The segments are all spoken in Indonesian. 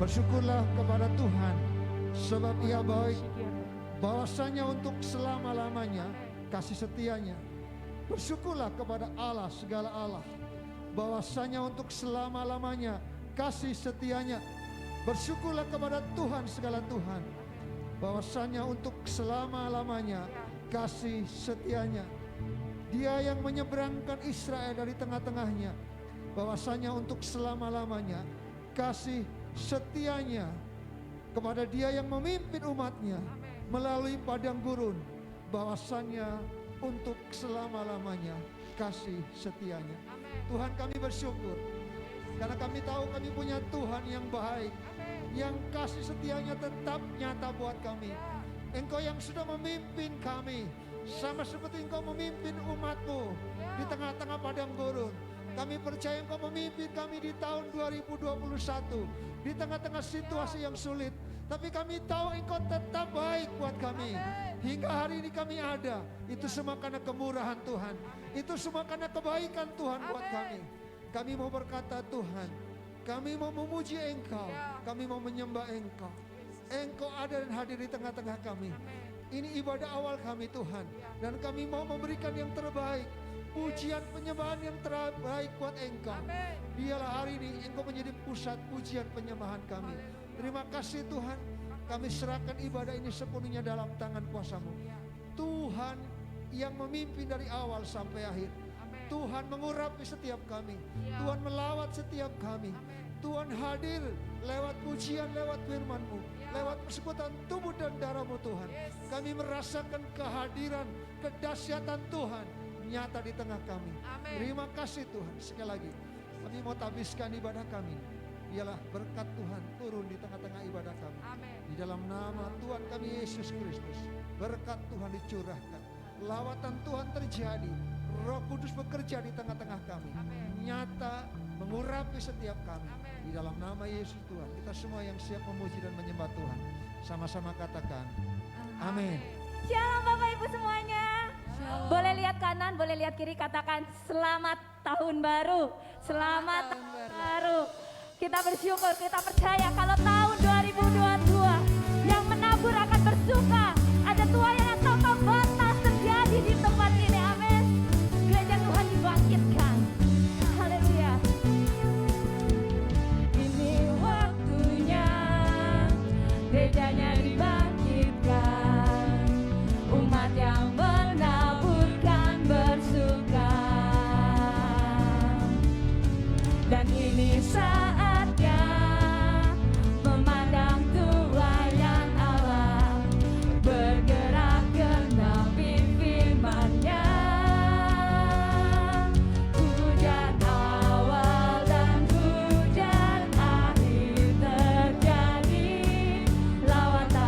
Bersyukurlah kepada Tuhan, sebab Ia baik, bahwasanya untuk selama-lamanya kasih setianya. Bersyukurlah kepada Allah segala Allah, bahwasanya untuk selama-lamanya kasih setianya. Bersyukurlah kepada Tuhan segala Tuhan, bahwasanya untuk selama-lamanya kasih setianya. Dia yang menyeberangkan Israel dari tengah-tengahnya, bahwasanya untuk selama-lamanya kasih setianya. Kepada Dia yang memimpin umatnya melalui padang gurun, bahwasanya untuk selama-lamanya kasih setianya. Tuhan, kami bersyukur karena kami tahu kami punya Tuhan yang baik, yang kasih setianya tetap nyata buat kami. Engkau yang sudah memimpin kami, sama seperti Engkau memimpin umat-Mu di tengah-tengah padang gurun. Kami percaya Engkau memimpin kami di tahun 2021 di tengah-tengah situasi yang sulit. Tapi kami tahu Engkau tetap baik buat kami. Hingga hari ini kami ada. Itu semua karena kemurahan Tuhan. Itu semua karena kebaikan Tuhan buat kami. Kami mau berkata, Tuhan, kami mau memuji Engkau. Kami mau menyembah Engkau. Engkau ada dan hadir di tengah-tengah kami. Ini ibadah awal kami, Tuhan. Dan kami mau memberikan yang terbaik. Pujian penyembahan yang terbaik buat Engkau. Biarlah hari ini Engkau menjadi pusat pujian penyembahan kami. Terima kasih Tuhan. Kami serahkan ibadah ini sepenuhnya dalam tangan kuasa-Mu. Tuhan yang memimpin dari awal sampai akhir. Tuhan mengurapi setiap kami. Tuhan melawat setiap kami. Tuhan hadir lewat pujian, lewat firman-Mu, lewat persekutuan tubuh dan darah-Mu Tuhan. Kami merasakan kehadiran, kedahsyatan Tuhan nyata di tengah kami. Terima kasih Tuhan. Sekali lagi kami mau tabiskan ibadah kami. Biarlah berkat Tuhan turun di tengah-tengah ibadah kami. Di dalam nama Tuhan kami Yesus Kristus, berkat Tuhan dicurahkan, lawatan Tuhan terjadi, Roh Kudus bekerja di tengah-tengah kami, nyata mengurapi setiap kami. Di dalam nama Yesus Tuhan, kita semua yang siap memuji dan menyembah Tuhan, sama-sama katakan amin. Shalom Bapak Ibu semuanya. Boleh lihat kanan, boleh lihat kiri, katakan selamat tahun baru. Selamat tahun baru. Kita bersyukur, kita percaya kalau tahun 2022 yang menabur akan bersuka. Ada Tuhan yang tanpa batas terjadi di tempat ini. Amin. Gereja Tuhan dibangkitkan. Haleluya. Ini waktunya gerejanya dibangkitkan. Umat yang menaburkan bersuka. Dan ini saatnya memandang Tuhan yang Allah, bergerak genapi firman-Nya. Hujan awal dan hujan akhir terjadi, lawatan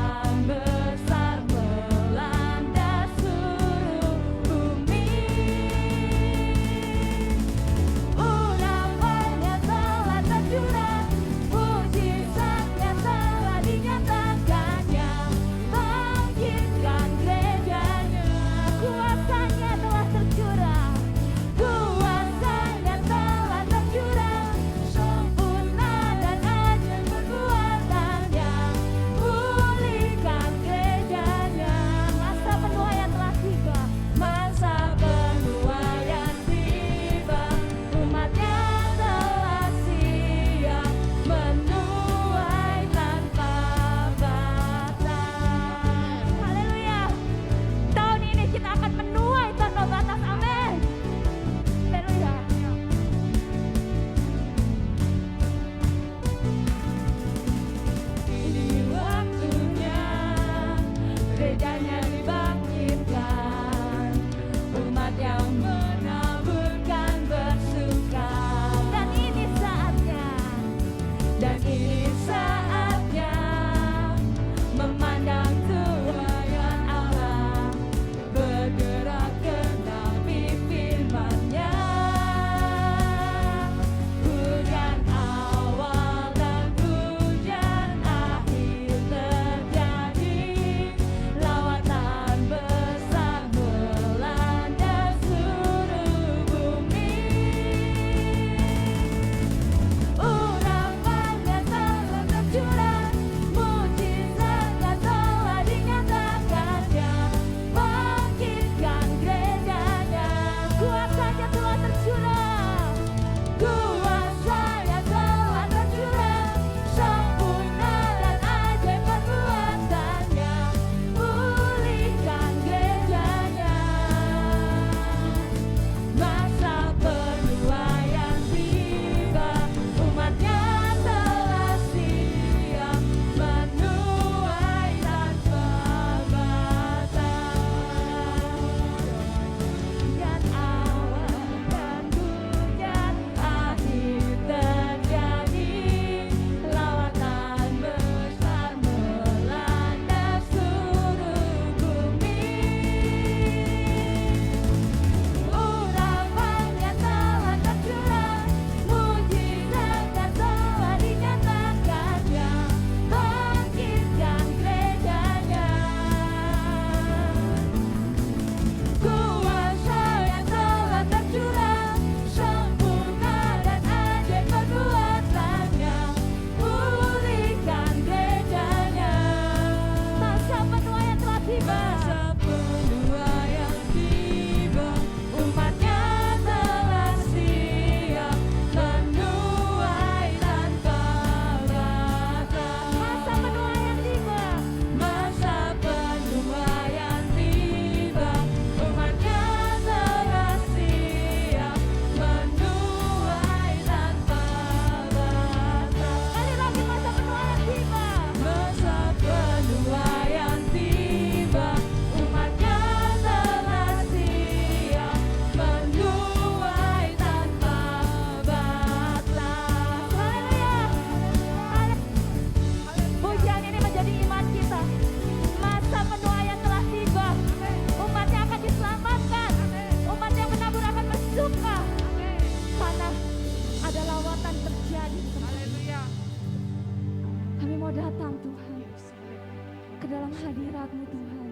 dalam hadirat-Mu Tuhan.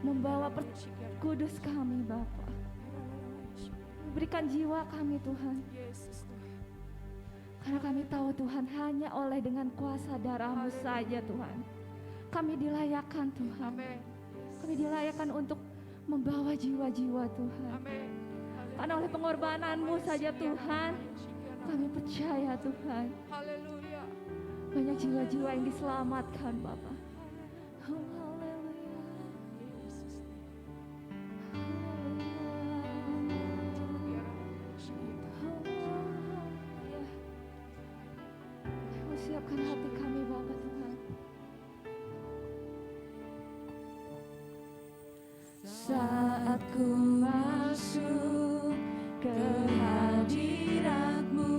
Membawa kudus kami Bapa. Berikan jiwa kami Tuhan. Karena kami tahu Tuhan hanya oleh dengan kuasa darah-Mu saja Tuhan. Kami dilayakkan Tuhan. Kami dilayakkan untuk membawa jiwa-jiwa Tuhan. Karena oleh pengorbanan-Mu saja Tuhan, kami percaya Tuhan. Banyak jiwa-jiwa yang diselamatkan Bapa. Siapkan hati kami Bapa Tuhan. Saat ku masuk ke hadirat-Mu,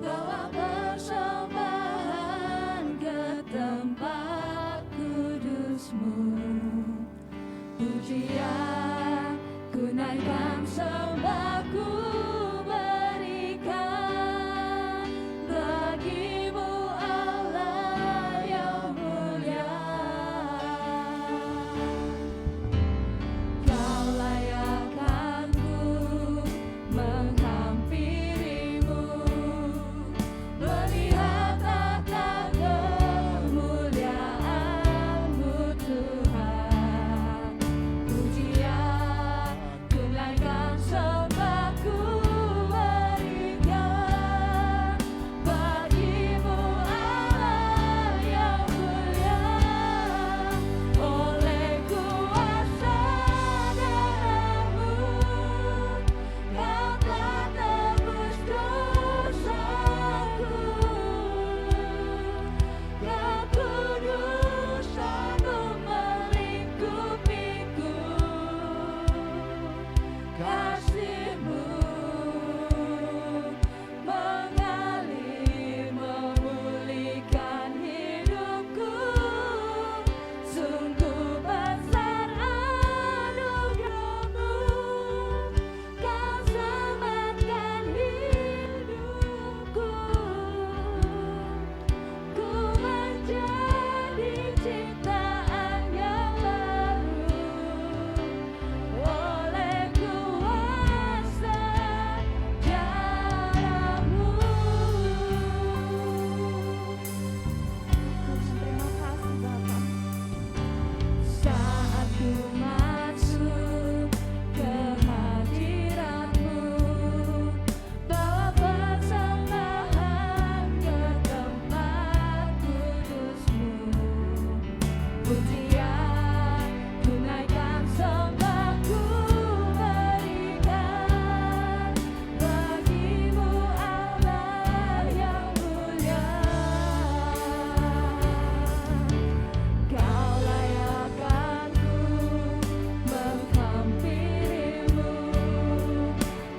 bawa persembahan ke tempat kudus-Mu. Pujian ku naikkan, sembah ku berikan bagi-Mu Allah yang mulia. Kau layakkan ku menghampiri-Mu, melihat tata kemuliaan-Mu Tuhan. Pujian ku naikkan, sembah ku berikan bagi-Mu Allah yang mulia. Oleh kuasa darah-Mu, Kau telah tebus dosaku. Kekudusan-Mu melingkupiku. Kasih-Mu mengalir, memulihkan hidupku. Sungguh besar anugerah-Mu, Kau selamatkan hidupku. Ku menjadi ciptaan yang baru oleh kuasa darah-Mu. Terima kasih Bapa. Saat ku masuk ke hadirat-Mu, bawa persembahan ke tempat kudus-Mu. Pujian ku naikkan, sembah ku berikan bagi-Mu Allah yang mulia. Kau layakkan ku menghampiri-Mu,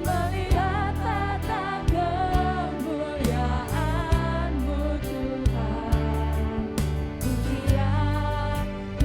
melihat tata kemuliaan-Mu Tuhan. Pujian ku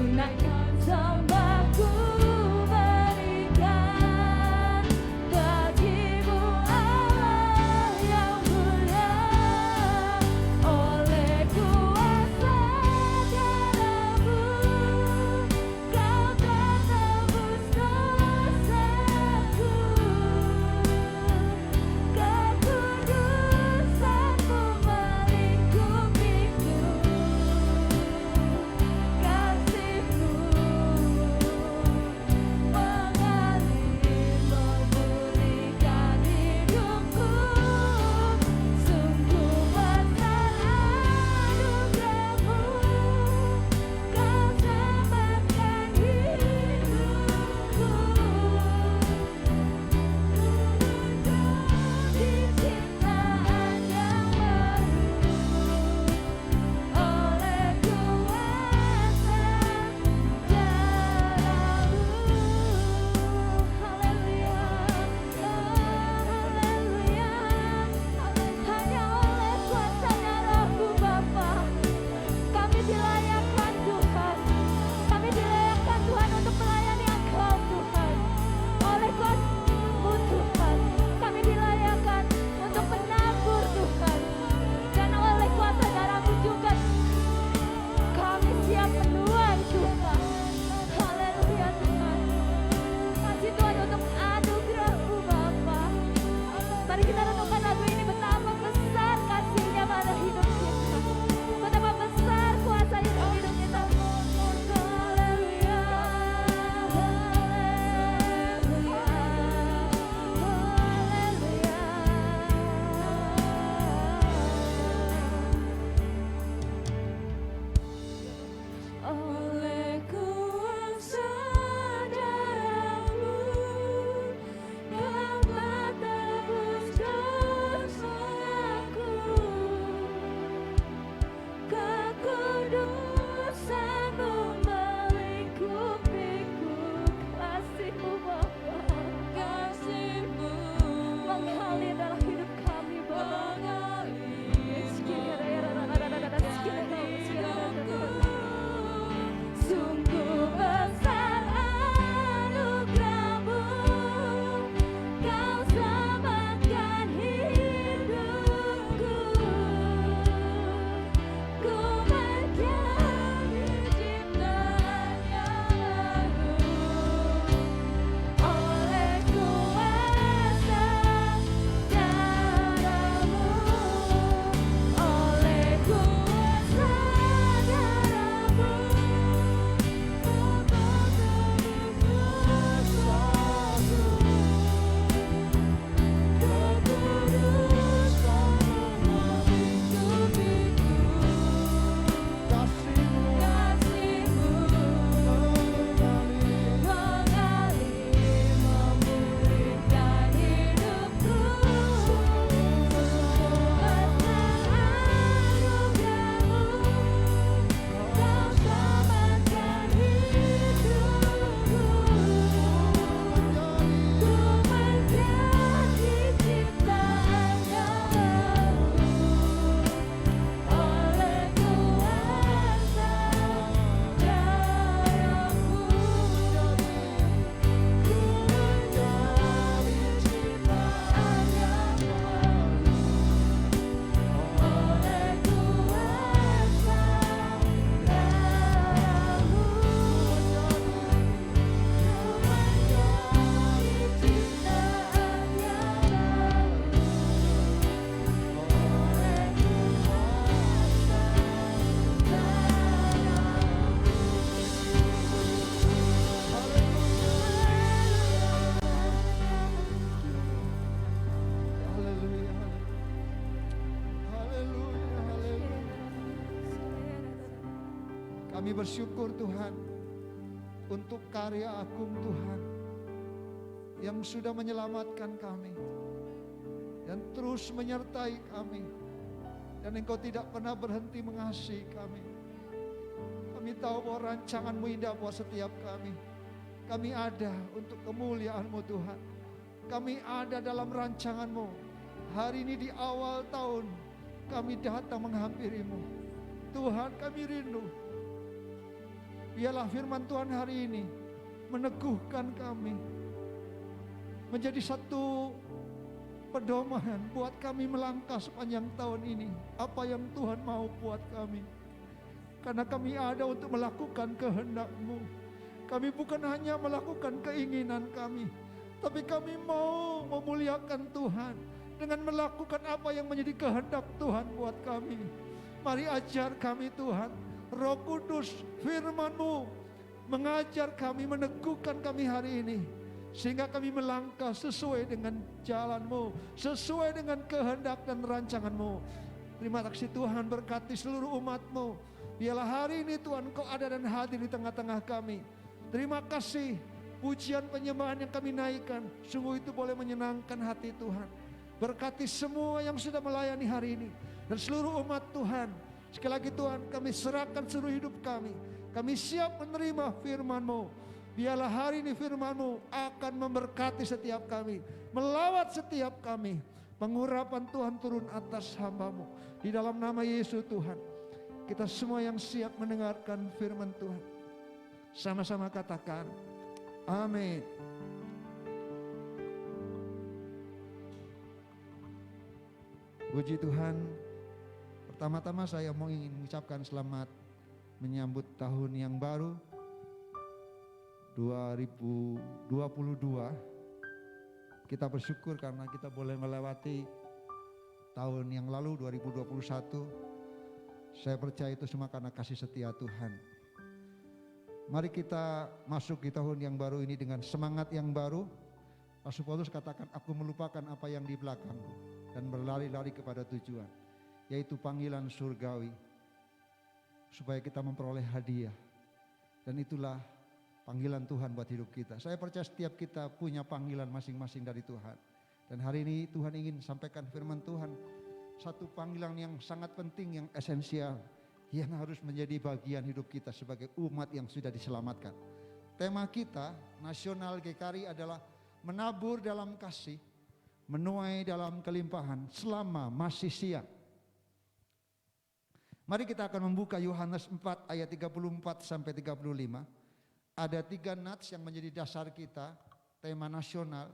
Kami bersyukur Tuhan untuk karya agung Tuhan yang sudah menyelamatkan kami dan terus menyertai kami, dan Engkau tidak pernah berhenti mengasihi kami. Kami tahu bahwa rancangan-Mu indah buat setiap kami. Kami ada untuk kemuliaan-Mu Tuhan. Kami ada dalam rancangan-Mu. Hari ini di awal tahun kami datang menghampiri-Mu. Tuhan, kami rindu. Biarlah firman Tuhan hari ini meneguhkan kami, menjadi satu pedoman buat kami melangkah sepanjang tahun ini. Apa yang Tuhan mau buat kami. Karena kami ada untuk melakukan kehendak-Mu. Kami bukan hanya melakukan keinginan kami, tapi kami mau memuliakan Tuhan dengan melakukan apa yang menjadi kehendak Tuhan buat kami. Mari ajar kami Tuhan. Roh Kudus, firman-Mu mengajar kami, meneguhkan kami hari ini, sehingga kami melangkah sesuai dengan jalan-Mu, sesuai dengan kehendak dan rancangan-Mu. Terima kasih Tuhan, berkati seluruh umat-Mu. Biarlah hari ini Tuhan Kau ada dan hadir di tengah-tengah kami. Terima kasih, pujian penyembahan yang kami naikkan, sungguh itu boleh menyenangkan hati Tuhan. Berkati semua yang sudah melayani hari ini dan seluruh umat Tuhan. Sekali lagi Tuhan, kami serahkan seluruh hidup kami. Kami siap menerima firman-Mu. Biarlah hari ini firman-Mu akan memberkati setiap kami, melawat setiap kami. Pengurapan Tuhan turun atas hamba-Mu. Di dalam nama Yesus Tuhan, kita semua yang siap mendengarkan firman Tuhan, sama-sama katakan, amin. Puji Tuhan. Pertama-tama saya mau ingin mengucapkan selamat menyambut tahun yang baru 2022. Kita bersyukur karena kita boleh melewati tahun yang lalu 2021. Saya percaya itu semua karena kasih setia Tuhan. Mari kita masuk di tahun yang baru ini dengan semangat yang baru. Rasul Paulus katakan, aku melupakan apa yang di belakangku dan berlari-lari kepada tujuan, yaitu panggilan surgawi, supaya kita memperoleh hadiah. Dan itulah panggilan Tuhan buat hidup kita. Saya percaya setiap kita punya panggilan masing-masing dari Tuhan. Dan hari ini Tuhan ingin sampaikan firman Tuhan, satu panggilan yang sangat penting, yang esensial, yang harus menjadi bagian hidup kita sebagai umat yang sudah diselamatkan. Tema kita nasional GKRI adalah menabur dalam kasih, menuai dalam kelimpahan selama masih siang. Mari kita akan membuka Yohanes 4 ayat 34 sampai 35. Ada 3 nats yang menjadi dasar kita, tema nasional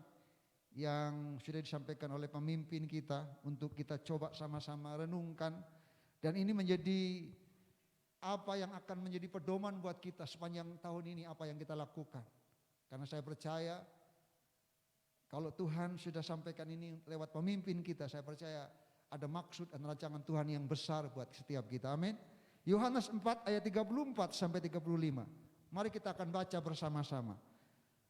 yang sudah disampaikan oleh pemimpin kita untuk kita coba sama-sama renungkan. Dan ini menjadi apa yang akan menjadi pedoman buat kita sepanjang tahun ini, apa yang kita lakukan. Karena saya percaya kalau Tuhan sudah sampaikan ini lewat pemimpin kita, saya percaya ada maksud dan rancangan Tuhan yang besar buat setiap kita. Amin. Yohanes 4 ayat 34 sampai 35. Mari kita akan baca bersama-sama.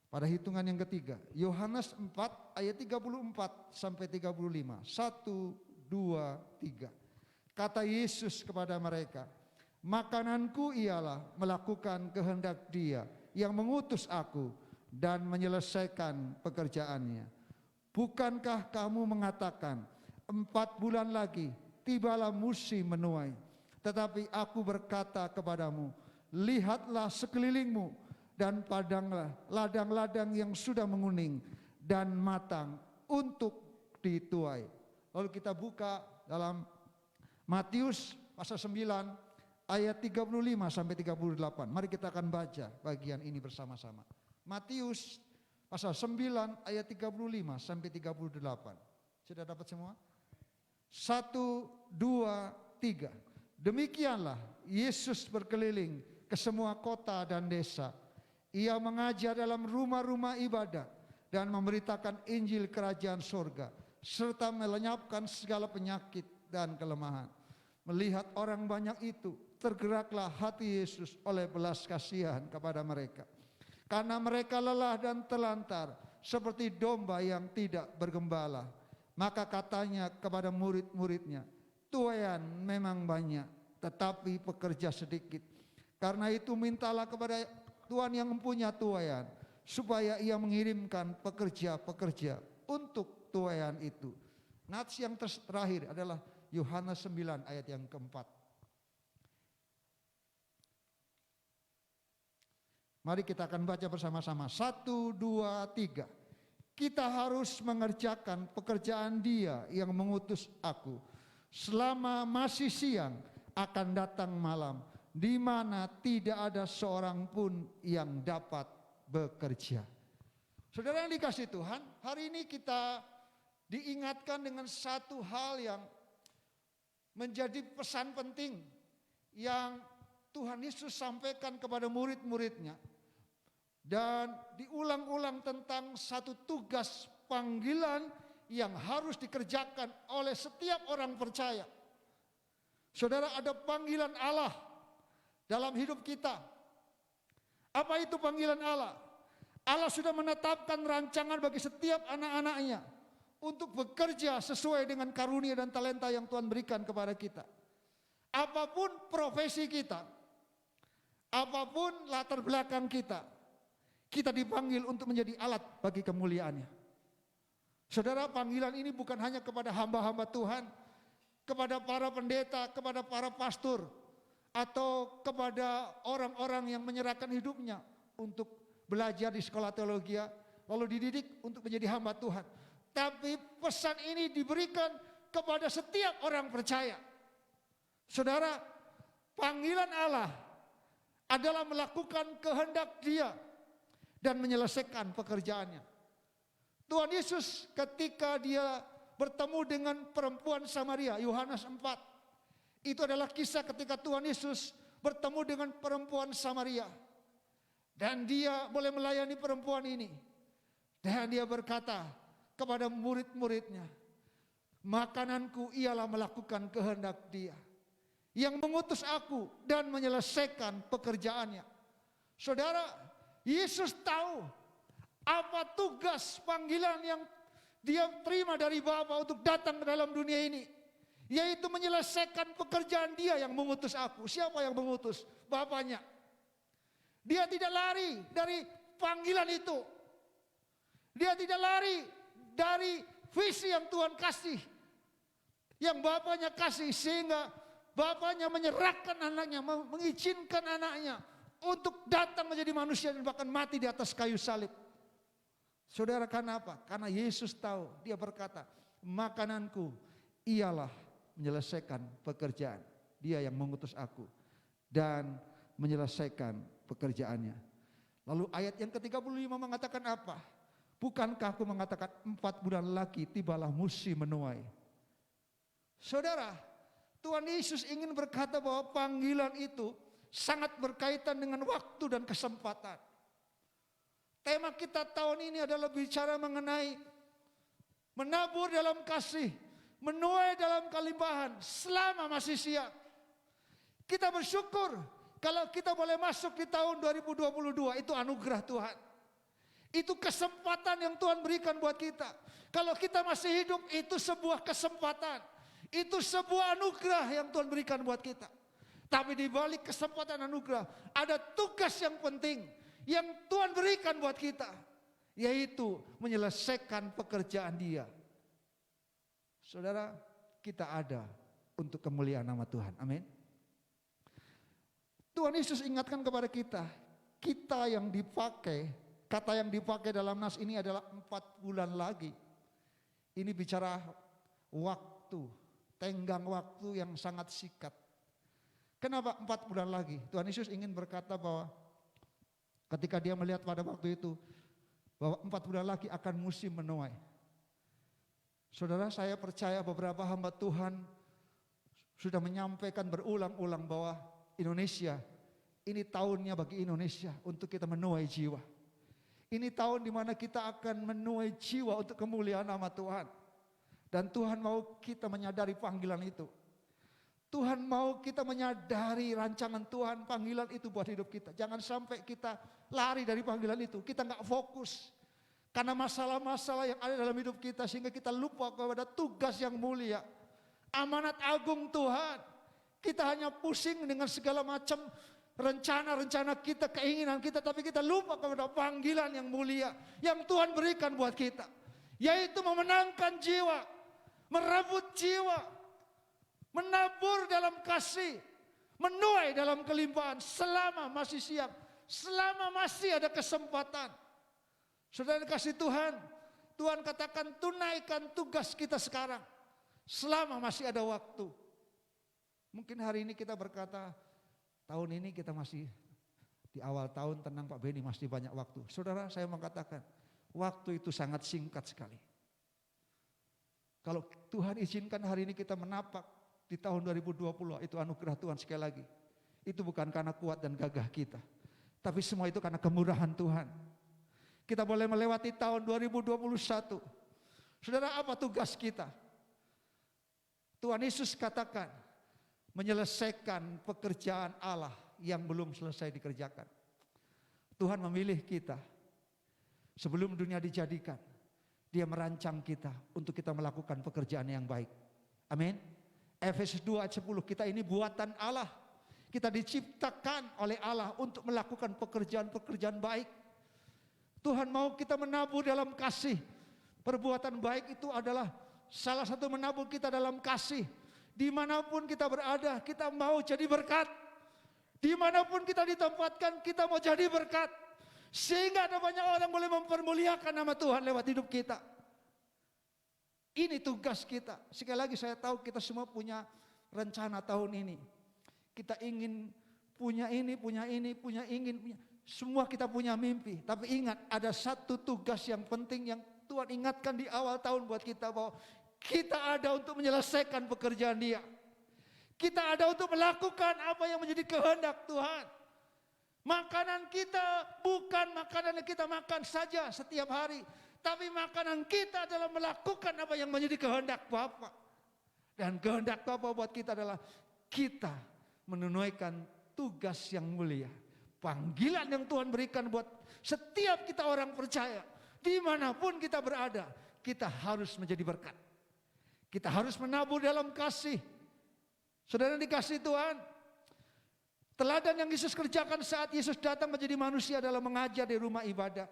Pada hitungan yang ketiga, Yohanes 4 ayat 34 sampai 35. 1, 2, 3. Kata Yesus kepada mereka, makananku ialah melakukan kehendak Dia yang mengutus aku dan menyelesaikan pekerjaannya. Bukankah kamu mengatakan 4 bulan lagi tibalah musim menuai? Tetapi aku berkata kepadamu, lihatlah sekelilingmu dan pandanglah ladang-ladang yang sudah menguning dan matang untuk dituai. Lalu kita buka dalam Matius pasal 9 ayat 35 sampai 38. Mari kita akan baca bagian ini bersama-sama. Matius pasal 9 ayat 35 sampai 38. Sudah dapat semua? 1, 2, 3. Demikianlah Yesus berkeliling ke semua kota dan desa. Ia mengajar dalam rumah-rumah ibadat dan memberitakan Injil kerajaan sorga, serta melenyapkan segala penyakit dan kelemahan. Melihat orang banyak itu, tergeraklah hati Yesus oleh belas kasihan kepada mereka, karena mereka lelah dan terlantar seperti domba yang tidak bergembala. Maka katanya kepada murid-muridnya, tuaian memang banyak, tetapi pekerja sedikit. Karena itu mintalah kepada Tuhan yang mempunyai tuaian, supaya ia mengirimkan pekerja-pekerja untuk tuaian itu. Nats yang terakhir adalah Yohanes 9 ayat yang keempat. Mari kita akan baca bersama-sama. 1, 2, 3. Kita harus mengerjakan pekerjaan Dia yang mengutus aku. Selama masih siang akan datang malam, di mana tidak ada seorang pun yang dapat bekerja. Saudara yang dikasihi Tuhan, hari ini kita diingatkan dengan satu hal yang menjadi pesan penting yang Tuhan Yesus sampaikan kepada murid-muridnya. Dan diulang-ulang tentang satu tugas panggilan yang harus dikerjakan oleh setiap orang percaya. Saudara, ada panggilan Allah dalam hidup kita. Apa itu panggilan Allah? Allah sudah menetapkan rancangan bagi setiap anak-anaknya untuk bekerja sesuai dengan karunia dan talenta yang Tuhan berikan kepada kita. Apapun profesi kita, apapun latar belakang kita, kita dipanggil untuk menjadi alat bagi kemuliaannya. Saudara, panggilan ini bukan hanya kepada hamba-hamba Tuhan, kepada para pendeta, kepada para pastor, atau kepada orang-orang yang menyerahkan hidupnya untuk belajar di sekolah teologi, lalu dididik untuk menjadi hamba Tuhan. Tapi pesan ini diberikan kepada setiap orang percaya. Saudara, panggilan Allah adalah melakukan kehendak Dia dan menyelesaikan pekerjaannya. Tuhan Yesus ketika Dia bertemu dengan perempuan Samaria, Yohanes 4. Itu adalah kisah ketika Tuhan Yesus bertemu dengan perempuan Samaria. Dan Dia boleh melayani perempuan ini. Dan Dia berkata kepada murid-muridnya, makananku ialah melakukan kehendak Dia yang mengutus aku dan menyelesaikan pekerjaannya. Saudara, Yesus tahu apa tugas panggilan yang Dia terima dari Bapa untuk datang ke dalam dunia ini, yaitu menyelesaikan pekerjaan Dia yang mengutus aku. Siapa yang mengutus? Bapaknya. Dia tidak lari dari panggilan itu. Dia tidak lari dari visi yang Tuhan kasih, yang Bapaknya kasih, sehingga Bapaknya menyerahkan anaknya, mengizinkan anaknya untuk datang menjadi manusia dan bahkan mati di atas kayu salib. Saudara, karena apa? Karena Yesus tahu, Dia berkata, makananku ialah menyelesaikan pekerjaan Dia yang mengutus aku dan menyelesaikan pekerjaannya. Lalu ayat yang ke-35 mengatakan apa? Bukankah aku mengatakan 4 bulan lagi tibalah musim menuai. Saudara, Tuhan Yesus ingin berkata bahwa panggilan itu sangat berkaitan dengan waktu dan kesempatan. Tema kita tahun ini adalah bicara mengenai menabur dalam kasih, menuai dalam kelimpahan selama masih siang. Kita bersyukur kalau kita boleh masuk di tahun 2022, itu anugerah Tuhan. Itu kesempatan yang Tuhan berikan buat kita. Kalau kita masih hidup, itu sebuah kesempatan. Itu sebuah anugerah yang Tuhan berikan buat kita. Tapi di balik kesempatan anugerah, ada tugas yang penting yang Tuhan berikan buat kita, yaitu menyelesaikan pekerjaan Dia. Saudara, kita ada untuk kemuliaan nama Tuhan. Amin. Tuhan Yesus ingatkan kepada kita, kita yang dipakai, kata yang dipakai dalam nas ini adalah 4 bulan lagi. Ini bicara waktu, tenggang waktu yang sangat singkat. Kenapa 4 bulan lagi? Tuhan Yesus ingin berkata bahwa ketika Dia melihat pada waktu itu, bahwa 4 bulan lagi akan musim menuai. Saudara, saya percaya beberapa hamba Tuhan sudah menyampaikan berulang-ulang bahwa Indonesia, ini tahunnya bagi Indonesia untuk kita menuai jiwa. Ini tahun di mana kita akan menuai jiwa untuk kemuliaan nama Tuhan. Dan Tuhan mau kita menyadari panggilan itu. Tuhan mau kita menyadari rancangan Tuhan, panggilan itu buat hidup kita. Jangan sampai kita lari dari panggilan itu, kita nggak fokus. Karena masalah-masalah yang ada dalam hidup kita sehingga kita lupa kepada tugas yang mulia. Amanat agung Tuhan. Kita hanya pusing dengan segala macam rencana-rencana kita, keinginan kita, tapi kita lupa kepada panggilan yang mulia yang Tuhan berikan buat kita, yaitu memenangkan jiwa, merebut jiwa, menabur dalam kasih, menuai dalam kelimpahan selama masih siap, selama masih ada kesempatan. Saudara kasih Tuhan, Tuhan katakan tunaikan tugas kita sekarang selama masih ada waktu. Mungkin hari ini kita berkata, tahun ini kita masih di awal tahun, tenang Pak Beni, masih banyak waktu. Saudara, saya mau katakan, waktu itu sangat singkat sekali. Kalau Tuhan izinkan hari ini kita menapak di tahun 2020, itu anugerah Tuhan sekali lagi. Itu bukan karena kuat dan gagah kita, tapi semua itu karena kemurahan Tuhan. Kita boleh melewati tahun 2021. Saudara, apa tugas kita? Tuhan Yesus katakan, menyelesaikan pekerjaan Allah yang belum selesai dikerjakan. Tuhan memilih kita. Sebelum dunia dijadikan, Dia merancang kita untuk kita melakukan pekerjaan yang baik. Amin. Efesus 2 ayat 10, kita ini buatan Allah. Kita diciptakan oleh Allah untuk melakukan pekerjaan-pekerjaan baik. Tuhan mau kita menabur dalam kasih. Perbuatan baik itu adalah salah satu menabur kita dalam kasih. Dimanapun kita berada, kita mau jadi berkat. Dimanapun kita ditempatkan, kita mau jadi berkat. Sehingga ada banyak orang boleh mempermuliakan nama Tuhan lewat hidup kita. Ini tugas kita. Sekali lagi saya tahu kita semua punya rencana tahun ini. Kita ingin punya ini, punya ini, punya. Semua kita punya mimpi. Tapi ingat, ada satu tugas yang penting yang Tuhan ingatkan di awal tahun buat kita, bahwa kita ada untuk menyelesaikan pekerjaan Dia. Kita ada untuk melakukan apa yang menjadi kehendak Tuhan. Makanan kita bukan makanan yang kita makan saja setiap hari, tapi makanan kita adalah melakukan apa yang menjadi kehendak Bapa. Dan kehendak Bapa buat kita adalah kita menunaikan tugas yang mulia. Panggilan yang Tuhan berikan buat setiap kita orang percaya. Dimanapun kita berada, kita harus menjadi berkat. Kita harus menabur dalam kasih. Saudara dikasih Tuhan, teladan yang Yesus kerjakan saat Yesus datang menjadi manusia adalah mengajar di rumah ibadah.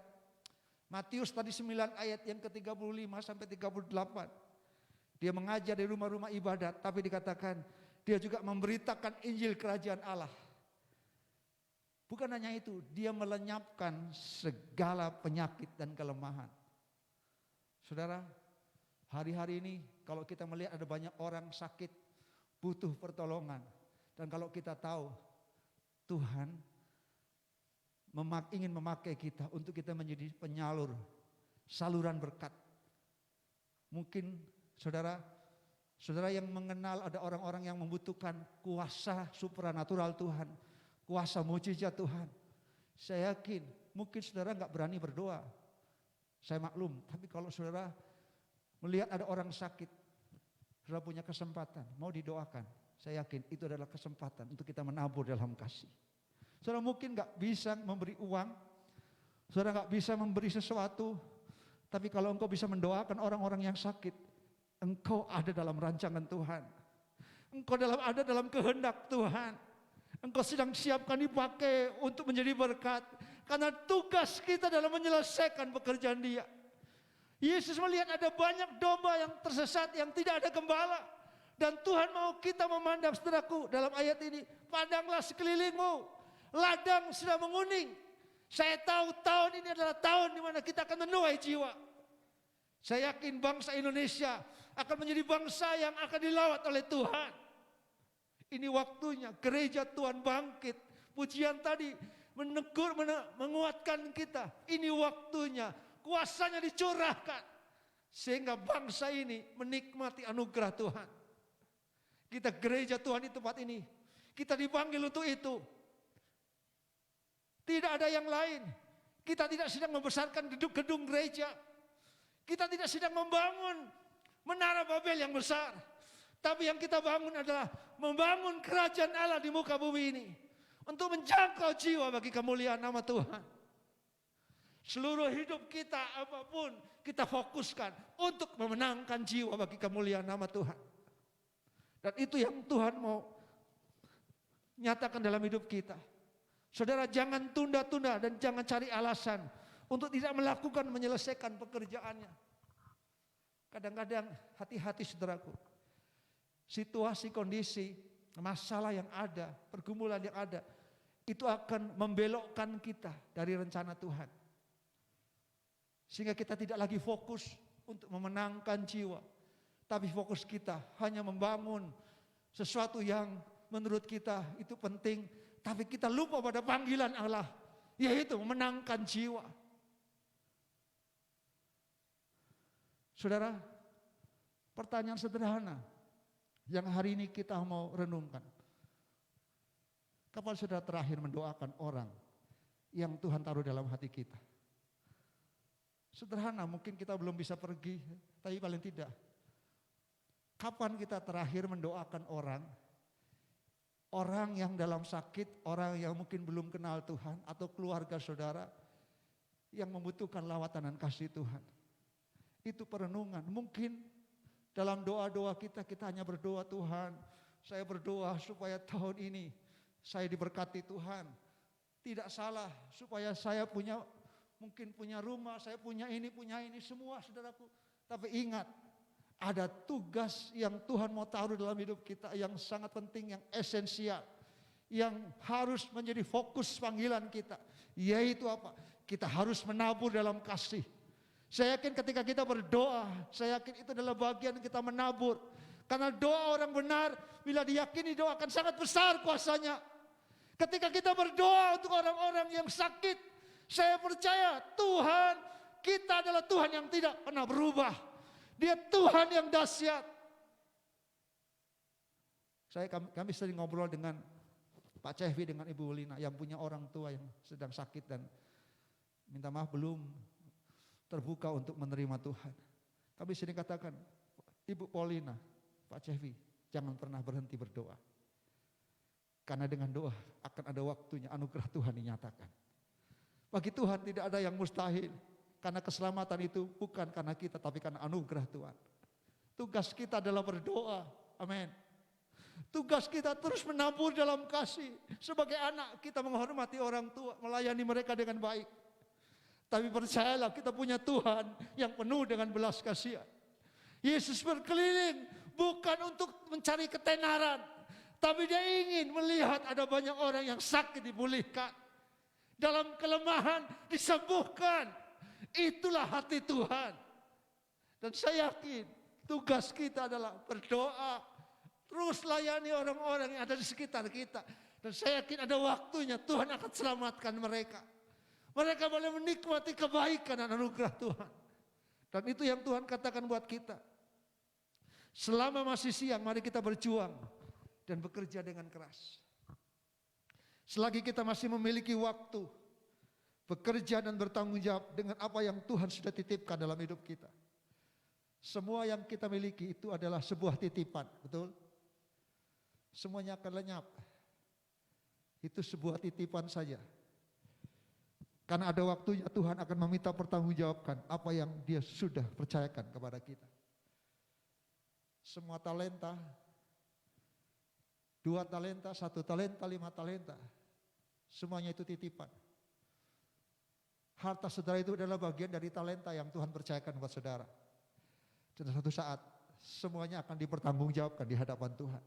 Matius tadi 9 ayat yang ke-35 sampai 38. Dia mengajar di rumah-rumah ibadat, tapi dikatakan dia juga memberitakan Injil Kerajaan Allah. Bukan hanya itu, dia melenyapkan segala penyakit dan kelemahan. Saudara, hari-hari ini kalau kita melihat ada banyak orang sakit, butuh pertolongan. Dan kalau kita tahu Tuhan ingin memakai kita untuk kita menjadi penyalur, saluran berkat. Mungkin saudara yang mengenal ada orang-orang yang membutuhkan kuasa supranatural Tuhan, kuasa mujizat Tuhan. Saya yakin mungkin saudara nggak berani berdoa. Saya maklum, tapi kalau saudara melihat ada orang sakit, saudara punya kesempatan, mau didoakan. Saya yakin itu adalah kesempatan untuk kita menabur dalam kasih. Saudara mungkin nggak bisa memberi uang, saudara nggak bisa memberi sesuatu, tapi kalau engkau bisa mendoakan orang-orang yang sakit, engkau ada dalam rancangan Tuhan. Engkau ada dalam kehendak Tuhan. Engkau sedang siapkan dipakai untuk menjadi berkat. Karena tugas kita dalam menyelesaikan pekerjaan Dia. Yesus melihat ada banyak domba yang tersesat, yang tidak ada gembala. Dan Tuhan mau kita memandang, saudaraku, dalam ayat ini, pandanglah sekelilingmu, ladang sudah menguning. Saya tahu tahun ini adalah tahun di mana kita akan menuai jiwa. Saya yakin bangsa Indonesia akan menjadi bangsa yang akan dilawat oleh Tuhan. Ini waktunya gereja Tuhan bangkit. Pujian tadi menegur, menguatkan kita. Ini waktunya kuasanya dicurahkan. Sehingga bangsa ini menikmati anugerah Tuhan. Kita gereja Tuhan di tempat ini. Kita dipanggil untuk itu. Tidak ada yang lain. Kita tidak sedang membesarkan gedung gereja. Kita tidak sedang membangun menara Babel yang besar. Tapi yang kita bangun adalah membangun kerajaan Allah di muka bumi ini. Untuk menjangkau jiwa bagi kemuliaan nama Tuhan. Seluruh hidup kita apapun kita fokuskan untuk memenangkan jiwa bagi kemuliaan nama Tuhan. Dan itu yang Tuhan mau nyatakan dalam hidup kita. Saudara, jangan tunda-tunda dan jangan cari alasan untuk tidak melakukan, menyelesaikan pekerjaannya. Kadang-kadang hati-hati saudaraku. Situasi, kondisi, masalah yang ada, pergumulan yang ada, itu akan membelokkan kita dari rencana Tuhan. Sehingga kita tidak lagi fokus untuk memenangkan jiwa. Tapi fokus kita hanya membangun sesuatu yang menurut kita itu penting. Tapi kita lupa pada panggilan Allah, yaitu memenangkan jiwa. Saudara, pertanyaan sederhana yang hari ini kita mau renungkan. Kapan saudara terakhir mendoakan orang yang Tuhan taruh dalam hati kita? Sederhana, mungkin kita belum bisa pergi, tapi paling tidak. Kapan kita terakhir mendoakan orang yang dalam sakit, orang yang mungkin belum kenal Tuhan, atau keluarga saudara yang membutuhkan lawatan dan kasih Tuhan? Itu perenungan. Mungkin dalam doa-doa kita hanya berdoa, Tuhan, saya berdoa supaya tahun ini saya diberkati Tuhan. Tidak salah, supaya saya mungkin punya rumah, saya punya ini semua saudaraku. Tapi ingat, ada tugas yang Tuhan mau taruh dalam hidup kita yang sangat penting, yang esensial, yang harus menjadi fokus panggilan kita. Yaitu apa? Kita harus menabur dalam kasih. Saya yakin ketika kita berdoa, saya yakin itu adalah bagian kita menabur. Karena doa orang benar, bila diyakini doa akan sangat besar kuasanya. Ketika kita berdoa untuk orang-orang yang sakit, saya percaya Tuhan kita adalah Tuhan yang tidak pernah berubah. Dia Tuhan yang dahsyat. Kami sering ngobrol dengan Pak Cevi, dengan Ibu Lina yang punya orang tua yang sedang sakit dan minta maaf belum terbuka untuk menerima Tuhan. Kami sering katakan, Ibu Paulina, Pak Cevi, jangan pernah berhenti berdoa. Karena dengan doa akan ada waktunya anugerah Tuhan dinyatakan. Bagi Tuhan tidak ada yang mustahil. Karena keselamatan itu bukan karena kita, tapi karena anugerah Tuhan. Tugas kita adalah berdoa. Amin. Tugas kita terus menabur dalam kasih. Sebagai anak kita menghormati orang tua, melayani mereka dengan baik. Tapi percayalah, kita punya Tuhan yang penuh dengan belas kasihan. Yesus berkeliling bukan untuk mencari ketenaran, tapi dia ingin melihat ada banyak orang yang sakit dipulihkan, dalam kelemahan disembuhkan. Itulah hati Tuhan. Dan saya yakin tugas kita adalah berdoa, terus layani orang-orang yang ada di sekitar kita. Dan saya yakin ada waktunya Tuhan akan selamatkan mereka. Mereka boleh menikmati kebaikan dan anugerah Tuhan. Dan itu yang Tuhan katakan buat kita. Selama masih siang, mari kita berjuang dan bekerja dengan keras. Selagi kita masih memiliki waktu, bekerja dan bertanggung jawab dengan apa yang Tuhan sudah titipkan dalam hidup kita. Semua yang kita miliki itu adalah sebuah titipan, betul? Semuanya akan lenyap. Itu sebuah titipan saja. Karena ada waktunya Tuhan akan meminta pertanggungjawabkan apa yang Dia sudah percayakan kepada kita. Semua talenta, 2 talenta, 1 talenta, 5 talenta, semuanya itu titipan. Harta saudara itu adalah bagian dari talenta yang Tuhan percayakan buat saudara. Dan suatu saat semuanya akan dipertanggungjawabkan di hadapan Tuhan.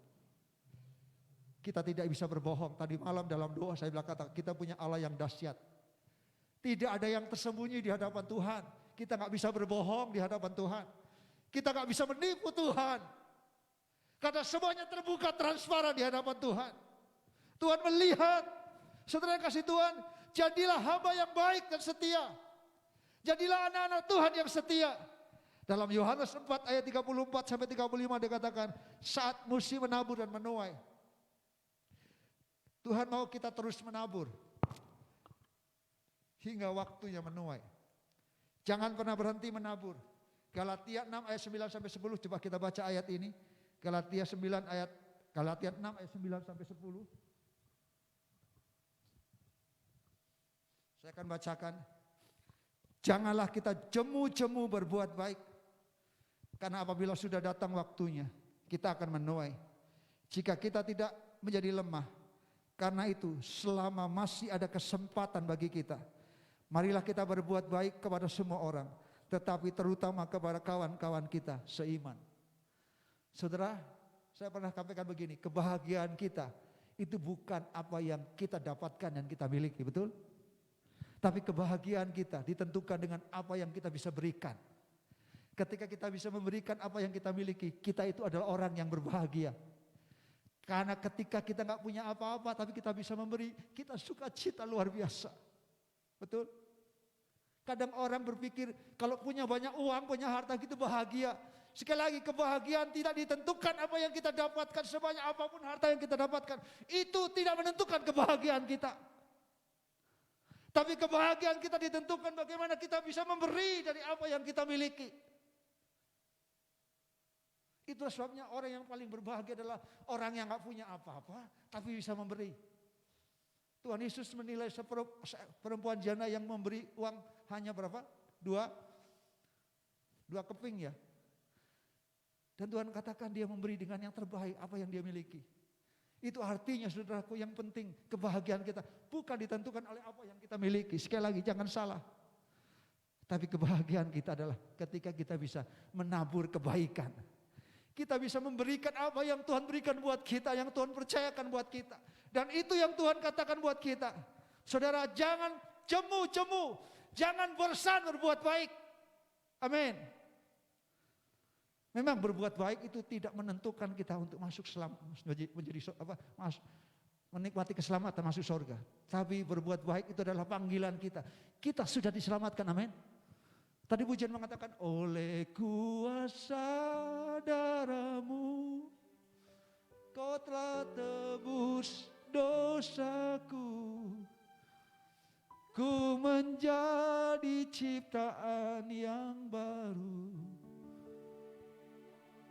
Kita tidak bisa berbohong. Tadi malam dalam doa saya bilang kita punya Allah yang dahsyat. Tidak ada yang tersembunyi di hadapan Tuhan. Kita gak bisa berbohong di hadapan Tuhan. Kita gak bisa menipu Tuhan. Karena semuanya terbuka transparan di hadapan Tuhan. Tuhan melihat. Saudara yang kasih Tuhan, jadilah hamba yang baik dan setia. Jadilah anak-anak Tuhan yang setia. Dalam Yohanes 4 ayat 34 sampai 35 dikatakan, saat musim menabur dan menuai. Tuhan mau kita terus menabur. Hingga waktunya menuai. Jangan pernah berhenti menabur. Galatia 6 ayat 9 sampai 10, coba kita baca ayat ini. Galatia 6 ayat 9 sampai 10. Saya akan bacakan. Janganlah kita jemu-jemu berbuat baik. Karena apabila sudah datang waktunya, kita akan menuai. Jika kita tidak menjadi lemah, Karena itu selama masih ada kesempatan bagi kita, marilah kita berbuat baik kepada semua orang, tetapi terutama kepada kawan-kawan kita seiman. Saudara, saya pernah sampaikan begini, kebahagiaan kita itu bukan apa yang kita dapatkan dan kita miliki, betul? Tapi kebahagiaan kita ditentukan dengan apa yang kita bisa berikan. Ketika kita bisa memberikan apa yang kita miliki, kita itu adalah orang yang berbahagia. Karena ketika kita nggak punya apa-apa tapi kita bisa memberi, kita sukacita luar biasa. Betul? Kadang orang berpikir kalau punya banyak uang, punya harta gitu bahagia. Sekali lagi, kebahagiaan tidak ditentukan apa yang kita dapatkan, sebanyak apapun harta yang kita dapatkan. Itu tidak menentukan kebahagiaan kita. Tapi kebahagiaan kita ditentukan bagaimana kita bisa memberi dari apa yang kita miliki. Itulah sebabnya orang yang paling berbahagia adalah orang yang gak punya apa-apa tapi bisa memberi. Tuhan Yesus menilai perempuan janda yang memberi uang hanya berapa? Dua keping ya. Dan Tuhan katakan dia memberi dengan yang terbaik apa yang dia miliki. Itu artinya saudaraku, yang penting kebahagiaan kita bukan ditentukan oleh apa yang kita miliki. Sekali lagi jangan salah. Tapi kebahagiaan kita adalah ketika kita bisa menabur kebaikan. Kita bisa memberikan apa yang Tuhan berikan buat kita, yang Tuhan percayakan buat kita. Dan itu yang Tuhan katakan buat kita. Saudara, jangan cemu-cemu, jangan bosan berbuat baik. Amin. Memang berbuat baik itu tidak menentukan kita untuk masuk menikmati keselamatan masuk surga. Tapi berbuat baik itu adalah panggilan kita. Kita sudah diselamatkan, amin. Tadi pujian mengatakan, oleh kuasa darah-Mu, Kau telah tebus dosaku. Ku menjadi ciptaan yang baru.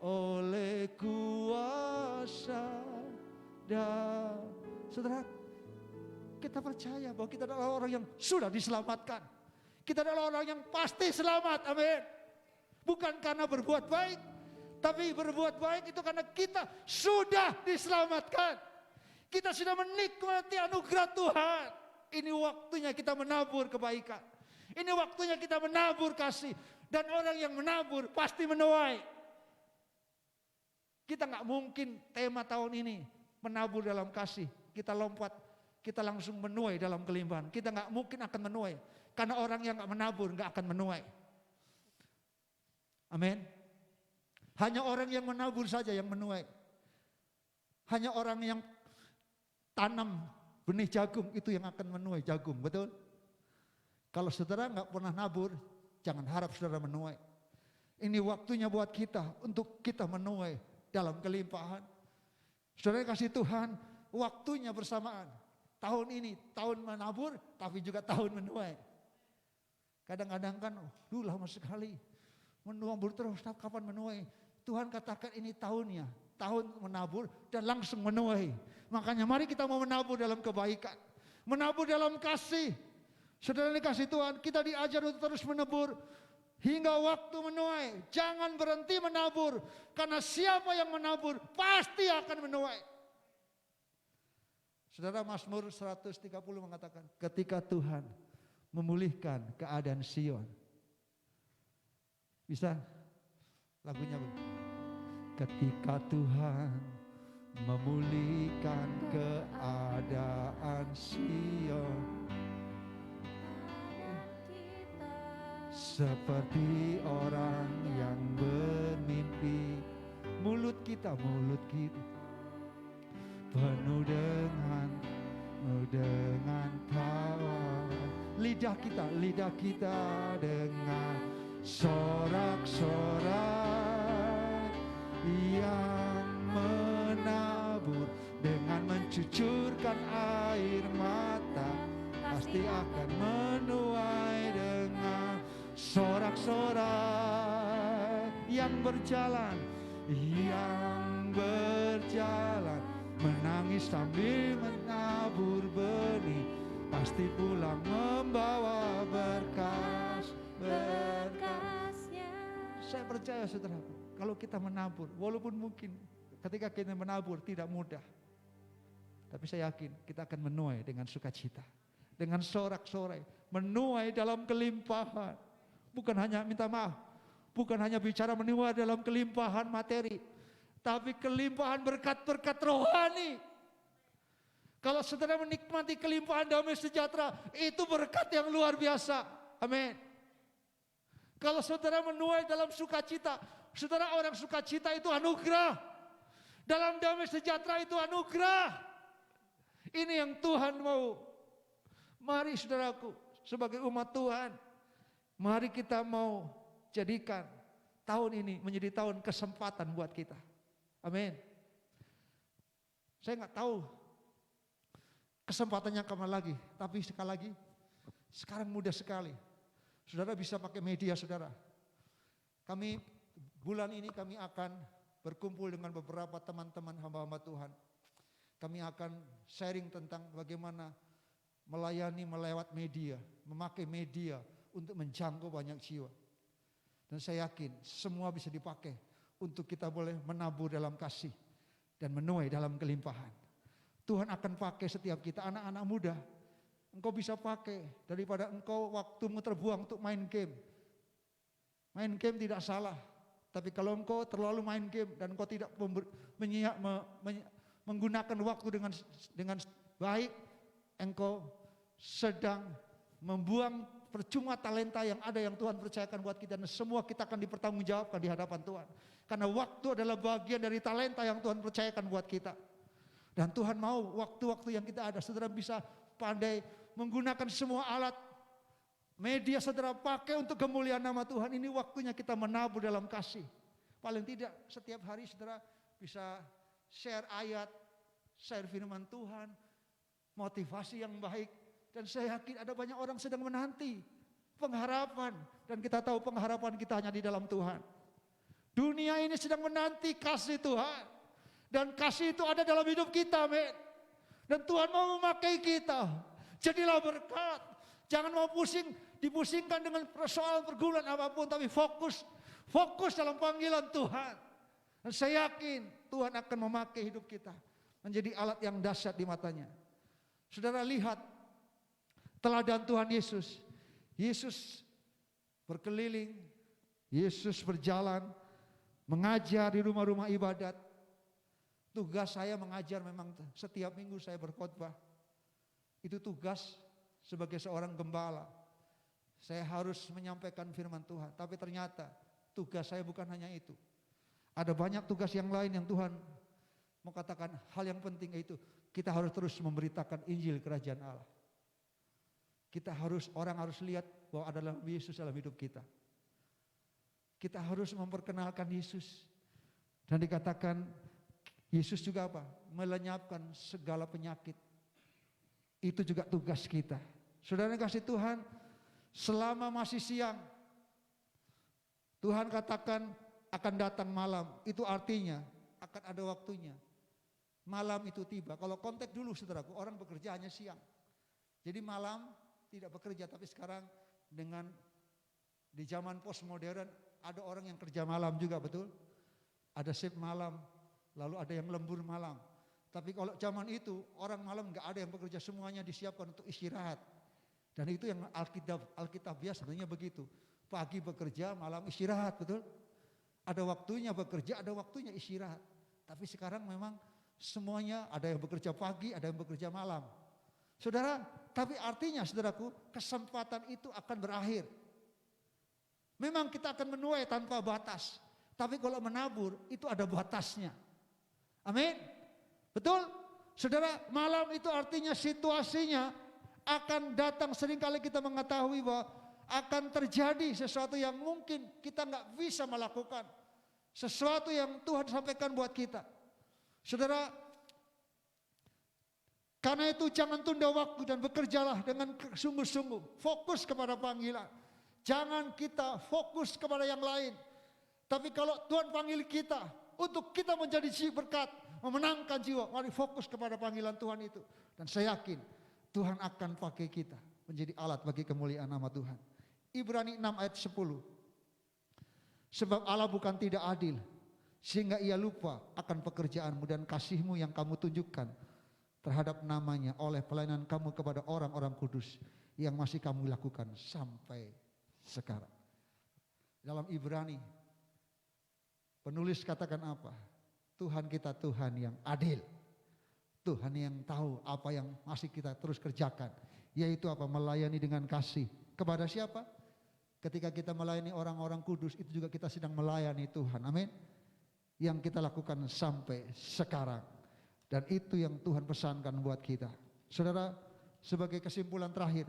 Oleh kuasa darah. Saudara, kita percaya bahwa kita adalah orang yang sudah diselamatkan. Kita adalah orang yang pasti selamat, amin. Bukan karena berbuat baik, tapi berbuat baik itu karena kita sudah diselamatkan. Kita sudah menikmati anugerah Tuhan. Ini waktunya kita menabur kebaikan. Ini waktunya kita menabur kasih. Dan orang yang menabur pasti menuai. Kita nggak mungkin tema tahun ini menabur dalam kasih. Kita lompat, kita langsung menuai dalam kelimpahan. Kita nggak mungkin akan menuai. Karena orang yang gak menabur gak akan menuai. Amin. Hanya orang yang menabur saja yang menuai. Hanya orang yang tanam benih jagung itu yang akan menuai jagung, betul? Kalau saudara gak pernah nabur, jangan harap saudara menuai. Ini waktunya buat kita untuk kita menuai dalam kelimpahan. Saudara kasih Tuhan waktunya bersamaan. Tahun ini tahun menabur tapi juga tahun menuai. Kadang-kadang kan, lama sekali menabur terus, kapan menuai? Tuhan katakan ini tahunnya, tahun menabur dan langsung menuai. Makanya mari kita mau menabur dalam kebaikan, menabur dalam kasih. Saudara dikasih Tuhan, kita diajar untuk terus menabur hingga waktu menuai. Jangan berhenti menabur, karena siapa yang menabur pasti akan menuai. Saudara, Mazmur 130 mengatakan, ketika Tuhan memulihkan keadaan Sion. Bisa lagunya begini. Ketika Tuhan memulihkan keadaan Sion, seperti orang yang bermimpi, mulut kita penuh dengan tawa, lidah kita dengan sorak-sorak yang menabur dengan mencucurkan air mata, pasti akan menuai dengan sorak-sorak yang berjalan, menangis sambil menabur benih, pasti pulang membawa berkasnya. Saya percaya saudara, kalau kita menabur, walaupun mungkin ketika kita menabur tidak mudah, Tapi saya yakin kita akan menuai dengan sukacita. Dengan sorak-sorai, menuai dalam kelimpahan. Bukan hanya minta maaf, bukan hanya bicara menuai dalam kelimpahan materi, tapi kelimpahan berkat-berkat rohani. Kalau saudara menikmati kelimpahan damai sejahtera, itu berkat yang luar biasa. Amin. Kalau saudara menuai dalam sukacita, saudara, orang sukacita itu anugerah. Dalam damai sejahtera itu anugerah. Ini yang Tuhan mau. Mari saudaraku, sebagai umat Tuhan, mari kita mau jadikan tahun ini menjadi tahun kesempatan buat kita. Amin. Saya nggak tahu kesempatannya kapan lagi, tapi sekali lagi, sekarang mudah sekali. Saudara bisa pakai media saudara. Kami bulan ini kami akan berkumpul dengan beberapa teman-teman hamba-hamba Tuhan. Kami akan sharing tentang bagaimana melayani melewat media, memakai media untuk menjangkau banyak jiwa. Dan saya yakin semua bisa dipakai untuk kita boleh menabur dalam kasih dan menuai dalam kelimpahan. Tuhan akan pakai setiap kita, anak-anak muda. Engkau bisa pakai daripada engkau waktumu terbuang untuk main game. Main game tidak salah, tapi kalau engkau terlalu main game dan engkau tidak menggunakan waktu dengan baik, engkau sedang membuang percuma talenta yang ada yang Tuhan percayakan buat kita, dan semua kita akan dipertanggungjawabkan di hadapan Tuhan. Karena waktu adalah bagian dari talenta yang Tuhan percayakan buat kita. Dan Tuhan mau waktu-waktu yang kita ada, saudara bisa pandai menggunakan semua alat media saudara pakai untuk kemuliaan nama Tuhan. Ini waktunya kita menabur dalam kasih. Paling tidak setiap hari saudara bisa share ayat, share firman Tuhan, motivasi yang baik. Dan saya yakin ada banyak orang sedang menanti pengharapan. Dan kita tahu pengharapan kita hanya di dalam Tuhan. Dunia ini sedang menanti kasih Tuhan. Dan kasih itu ada dalam hidup kita, amin. Dan Tuhan mau memakai kita. Jadilah berkat. Jangan mau dipusingkan dengan persoalan pergumulan apapun. Tapi fokus dalam panggilan Tuhan. Dan saya yakin Tuhan akan memakai hidup kita menjadi alat yang dahsyat di matanya. Saudara lihat teladan Tuhan Yesus. Yesus berkeliling, Yesus berjalan, mengajar di rumah-rumah ibadat. Tugas saya mengajar, memang setiap minggu saya berkhotbah. Itu tugas sebagai seorang gembala. Saya harus menyampaikan firman Tuhan. Tapi ternyata tugas saya bukan hanya itu. Ada banyak tugas yang lain yang Tuhan mau katakan. Hal yang penting yaitu kita harus terus memberitakan Injil Kerajaan Allah. Orang harus lihat bahwa adalah Yesus dalam hidup kita. Kita harus memperkenalkan Yesus. Dan dikatakan Yesus juga apa? Melenyapkan segala penyakit. Itu juga tugas kita. Saudara kasih Tuhan, selama masih siang, Tuhan katakan akan datang malam. Itu artinya akan ada waktunya. Malam itu tiba. Kalau konteks dulu saudaraku, orang bekerja hanya siang. Jadi malam tidak bekerja, tapi sekarang dengan di zaman postmodern ada orang yang kerja malam juga, betul? Ada shift malam, lalu ada yang lembur malam. Tapi kalau zaman itu orang malam nggak ada yang bekerja, semuanya disiapkan untuk istirahat. Dan itu yang Alkitabiah sebenarnya begitu. Pagi bekerja, malam istirahat, betul? Ada waktunya bekerja, ada waktunya istirahat. Tapi sekarang memang semuanya ada yang bekerja pagi, ada yang bekerja malam. Saudara, tapi artinya saudaraku, kesempatan itu akan berakhir. Memang kita akan menuai tanpa batas. Tapi kalau menabur itu ada batasnya. Amin. Betul? Saudara, malam itu artinya situasinya akan datang. Seringkali kita mengetahui bahwa akan terjadi sesuatu yang mungkin kita nggak bisa melakukan. Sesuatu yang Tuhan sampaikan buat kita. Saudara, karena itu jangan tunda waktu dan bekerjalah dengan sungguh-sungguh. Fokus kepada panggilan. Jangan kita fokus kepada yang lain. Tapi kalau Tuhan panggil kita untuk kita menjadi berkat, memenangkan jiwa, mari fokus kepada panggilan Tuhan itu. Dan saya yakin Tuhan akan pakai kita menjadi alat bagi kemuliaan nama Tuhan. Ibrani 6 ayat 10. Sebab Allah bukan tidak adil, sehingga ia lupa akan pekerjaanmu dan kasihmu yang kamu tunjukkan terhadap namanya oleh pelayanan kamu kepada orang-orang kudus yang masih kamu lakukan sampai sekarang. Dalam Ibrani, penulis katakan apa? Tuhan kita Tuhan yang adil. Tuhan yang tahu apa yang masih kita terus kerjakan. Yaitu apa? Melayani dengan kasih. Kepada siapa? Ketika kita melayani orang-orang kudus, itu juga kita sedang melayani Tuhan. Amin. Yang kita lakukan sampai sekarang. Dan itu yang Tuhan pesankan buat kita. Saudara, sebagai kesimpulan terakhir,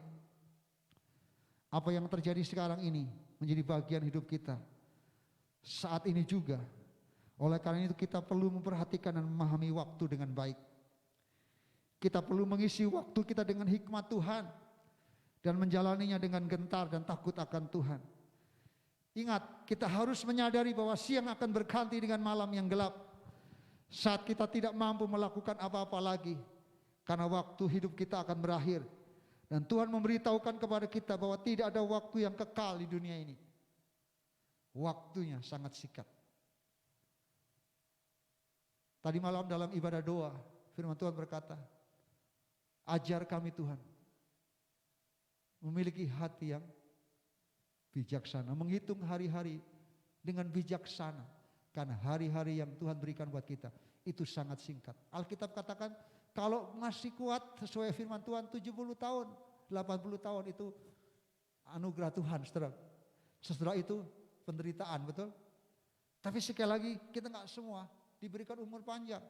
apa yang terjadi sekarang ini menjadi bagian hidup kita saat ini juga. Oleh karena itu kita perlu memperhatikan dan memahami waktu dengan baik. Kita perlu mengisi waktu kita dengan hikmat Tuhan dan menjalaninya dengan gentar dan takut akan Tuhan. Ingat, kita harus menyadari bahwa siang akan berganti dengan malam yang gelap. Saat kita tidak mampu melakukan apa-apa lagi, karena waktu hidup kita akan berakhir. Dan Tuhan memberitahukan kepada kita bahwa tidak ada waktu yang kekal di dunia ini. Waktunya sangat singkat. Tadi malam dalam ibadah doa, firman Tuhan berkata, ajar kami Tuhan memiliki hati yang bijaksana, menghitung hari-hari dengan bijaksana, karena hari-hari yang Tuhan berikan buat kita itu sangat singkat. Alkitab katakan kalau masih kuat sesuai firman Tuhan 70 tahun, 80 tahun itu anugerah Tuhan, saudara. Setelah itu penderitaan, betul? Tapi sekali lagi kita nggak semua diberikan umur panjang.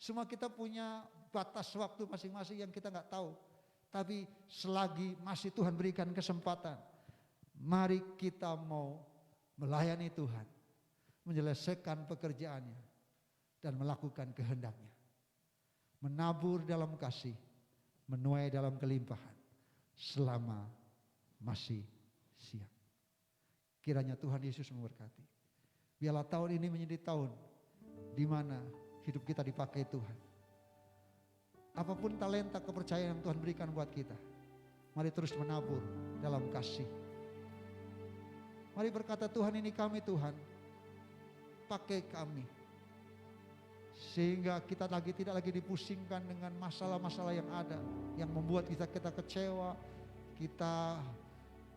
Semua kita punya batas waktu masing-masing yang kita nggak tahu. Tapi selagi masih Tuhan berikan kesempatan, mari kita mau melayani Tuhan, menyelesaikan pekerjaannya, dan melakukan kehendaknya. Menabur dalam kasih, menuai dalam kelimpahan, selama masih siang. Kiranya Tuhan Yesus memberkati. Biarlah tahun ini menjadi tahun di mana hidup kita dipakai Tuhan. Apapun talenta kepercayaan yang Tuhan berikan buat kita, mari terus menabur dalam kasih. Mari berkata, Tuhan ini kami Tuhan, pakai kami. Sehingga kita tidak lagi dipusingkan dengan masalah-masalah yang ada, yang membuat kita kecewa, kita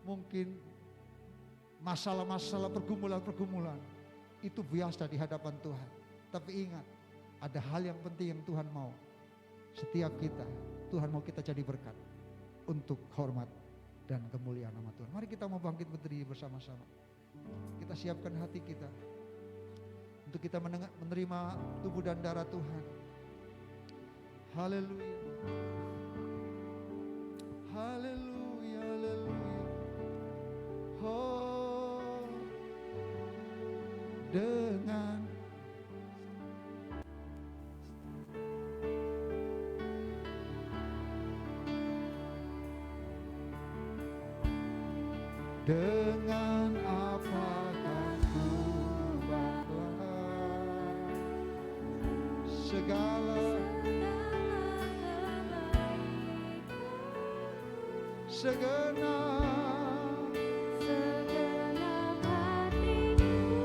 mungkin masalah-masalah pergumulan-pergumulan. Itu biasa di hadapan Tuhan. Tapi ingat, ada hal yang penting yang Tuhan mau. Setiap kita, Tuhan mau kita jadi berkat untuk hormat dan kemuliaan nama Tuhan. Mari kita mau bangkit berdiri bersama-sama. Kita siapkan hati kita untuk kita menerima tubuh dan darah Tuhan. Haleluya. Haleluya, haleluya. Oh, dengan apakah ku banggakan segala segenap hatiku